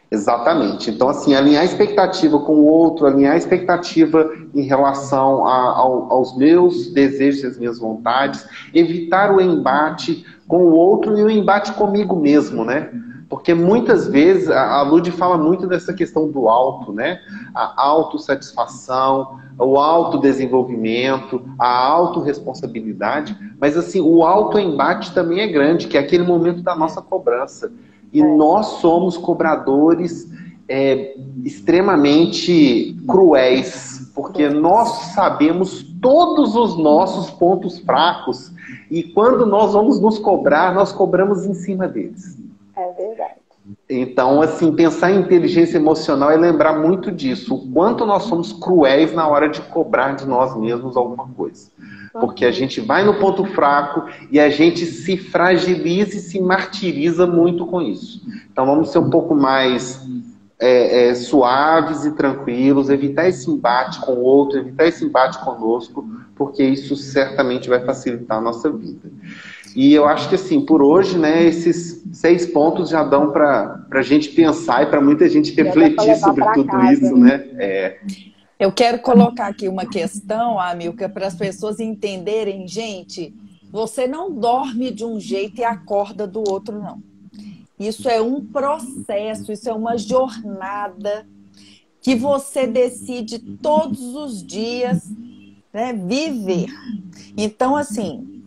Exatamente. Então, assim, alinhar a expectativa com o outro, alinhar a expectativa em relação aos meus desejos e as minhas vontades, evitar o embate com o outro e o embate comigo mesmo, né? Porque muitas vezes, a Lud fala muito dessa questão do auto, né? A autossatisfação, o autodesenvolvimento, a autorresponsabilidade, mas assim, o autoembate também é grande, que é aquele momento da nossa cobrança. E nós somos cobradores extremamente cruéis, porque nós sabemos todos os nossos pontos fracos e quando nós vamos nos cobrar, nós cobramos em cima deles. É verdade. Então, assim, pensar em inteligência emocional é lembrar muito disso, o quanto nós somos cruéis na hora de cobrar de nós mesmos alguma coisa. Porque a gente vai no ponto fraco e a gente se fragiliza e se martiriza muito com isso. Então, vamos ser um pouco mais suaves e tranquilos, evitar esse embate com o outro, evitar esse embate conosco, porque isso certamente vai facilitar a nossa vida. E eu acho que, assim, por hoje, né, esses 6 pontos já dão para a gente pensar e para muita gente refletir sobre tudo isso, né? Eu quero colocar aqui uma questão, Amilcar, para as pessoas entenderem, gente, você não dorme de um jeito e acorda do outro, não. Isso é um processo, isso é uma jornada que você decide todos os dias, né, viver. Então, assim,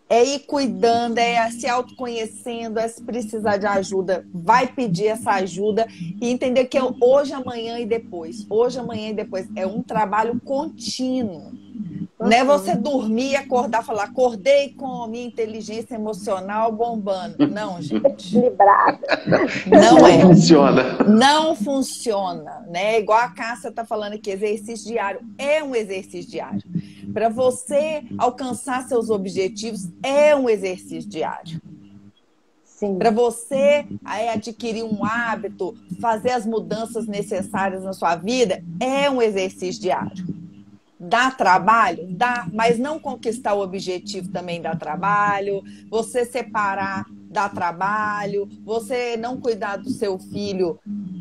é ir cuidando, é se autoconhecendo, é se precisar de ajuda, vai pedir essa ajuda e entender que é hoje, amanhã e depois. Hoje, amanhã e depois. É um trabalho contínuo. Não é você dormir e acordar e falar, acordei com a minha inteligência emocional bombando. Não, gente. Equilibrada. Não é. Funciona. Não funciona, né? Igual a Cássia está falando aqui, exercício diário. É um exercício diário. Para você alcançar seus objetivos, é um exercício diário. Para você adquirir um hábito, fazer as mudanças necessárias na sua vida, é um exercício diário. Dá trabalho? Dá, mas não conquistar o objetivo também dá trabalho. Você separar dá trabalho. Você não cuidar do seu filho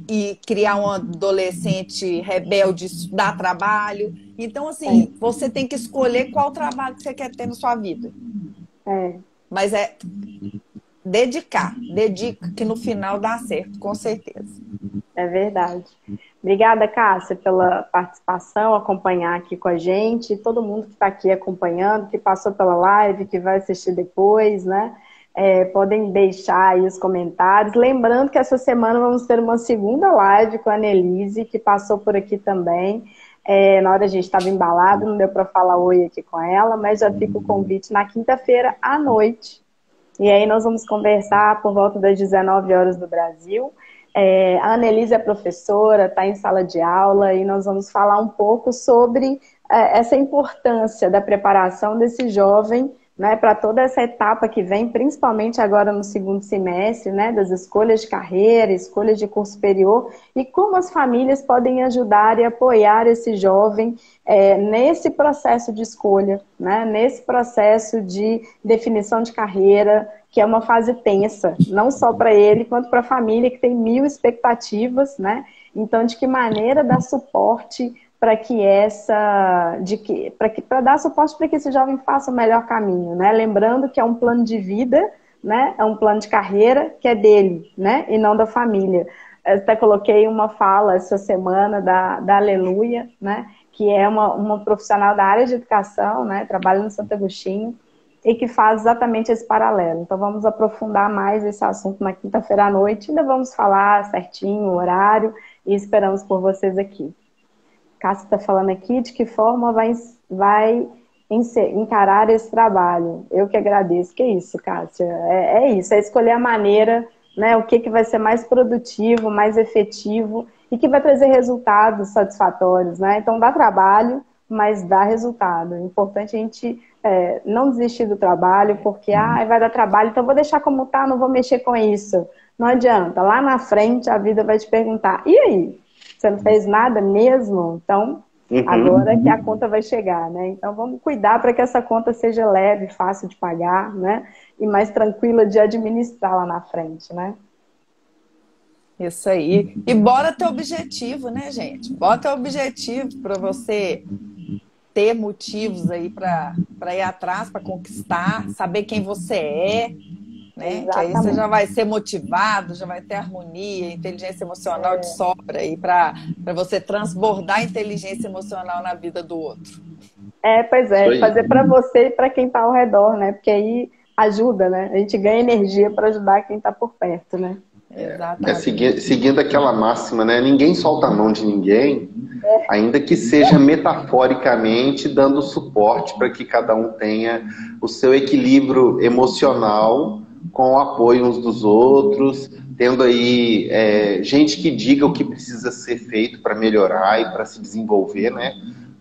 e criar um adolescente rebelde dá trabalho. Então, assim, você tem que escolher qual trabalho que você quer ter na sua vida. Mas dedica que no final dá certo, com certeza. É verdade. Obrigada, Cássia, pela participação, acompanhar aqui com a gente, todo mundo que está aqui acompanhando, que passou pela live, que vai assistir depois, né? Podem deixar aí os comentários. Lembrando que essa semana vamos ter uma segunda live com a Annelise, que passou por aqui também. Na hora a gente estava embalado, não deu para falar oi aqui com ela, mas já fica o convite na quinta-feira à noite. E aí nós vamos conversar por volta das 19 horas do Brasil. A Annelise é professora, está em sala de aula e nós vamos falar um pouco sobre essa importância da preparação desse jovem, né, para toda essa etapa que vem, principalmente agora no segundo semestre, né, das escolhas de carreira, escolhas de curso superior, e como as famílias podem ajudar e apoiar esse jovem nesse processo de escolha, né, nesse processo de definição de carreira, que é uma fase tensa, não só para ele, quanto para a família, que tem 1000 expectativas, né? Então, de que maneira dar suporte para dar suporte para que esse jovem faça o melhor caminho, né? Lembrando que é um plano de vida, né? É um plano de carreira que é dele, né? E não da família. Eu até coloquei uma fala essa semana da Aleluia, né? Que é uma profissional da área de educação, né? Trabalha no Santo Agostinho, e que faz exatamente esse paralelo. Então vamos aprofundar mais esse assunto na quinta-feira à noite, ainda vamos falar certinho o horário e esperamos por vocês aqui. Cássia está falando aqui de que forma vai encarar esse trabalho. Eu que agradeço. Que é isso, Cássia? É isso, é escolher a maneira, né, o que vai ser mais produtivo, mais efetivo e que vai trazer resultados satisfatórios, né? Então dá trabalho, mas dá resultado. É importante a gente não desistir do trabalho, porque vai dar trabalho, então vou deixar como tá, não vou mexer com isso. Não adianta, lá na frente a vida vai te perguntar, e aí? Você não fez nada mesmo? Então, agora que a conta vai chegar, né? Então vamos cuidar para que essa conta seja leve, fácil de pagar, né? E mais tranquila de administrar lá na frente, né? Isso aí. E bora ter objetivo, né, gente? Bota objetivo para você ter motivos aí para ir atrás, para conquistar, saber quem você é, né? Que aí você já vai ser motivado, já vai ter harmonia, inteligência emocional de sobra aí para você transbordar a inteligência emocional na vida do outro. Pois é, fazer para você e para quem está ao redor, né? Porque aí ajuda, né? A gente ganha energia para ajudar quem está por perto, né? Exatamente. Seguindo aquela máxima, né? Ninguém solta a mão de ninguém, ainda que seja metaforicamente dando suporte para que cada um tenha o seu equilíbrio emocional com o apoio uns dos outros, tendo aí gente que diga o que precisa ser feito para melhorar e para se desenvolver, né?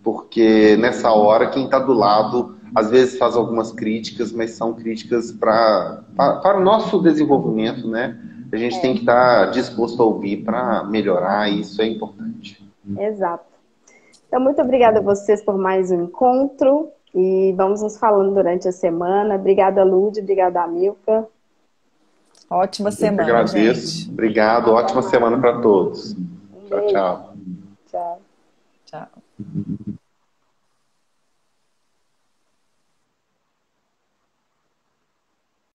Porque nessa hora quem está do lado às vezes faz algumas críticas, mas são críticas para o nosso desenvolvimento, né? A gente tem que estar disposto a ouvir para melhorar, e isso é importante. Exato. Então, muito obrigada a vocês por mais um encontro e vamos nos falando durante a semana. Obrigada, Lud, obrigada, Amilca. Ótima Eu que semana, agradeço. gente. Obrigado, ótima semana para todos. Um Tchau, beijo. tchau. Tchau. Tchau.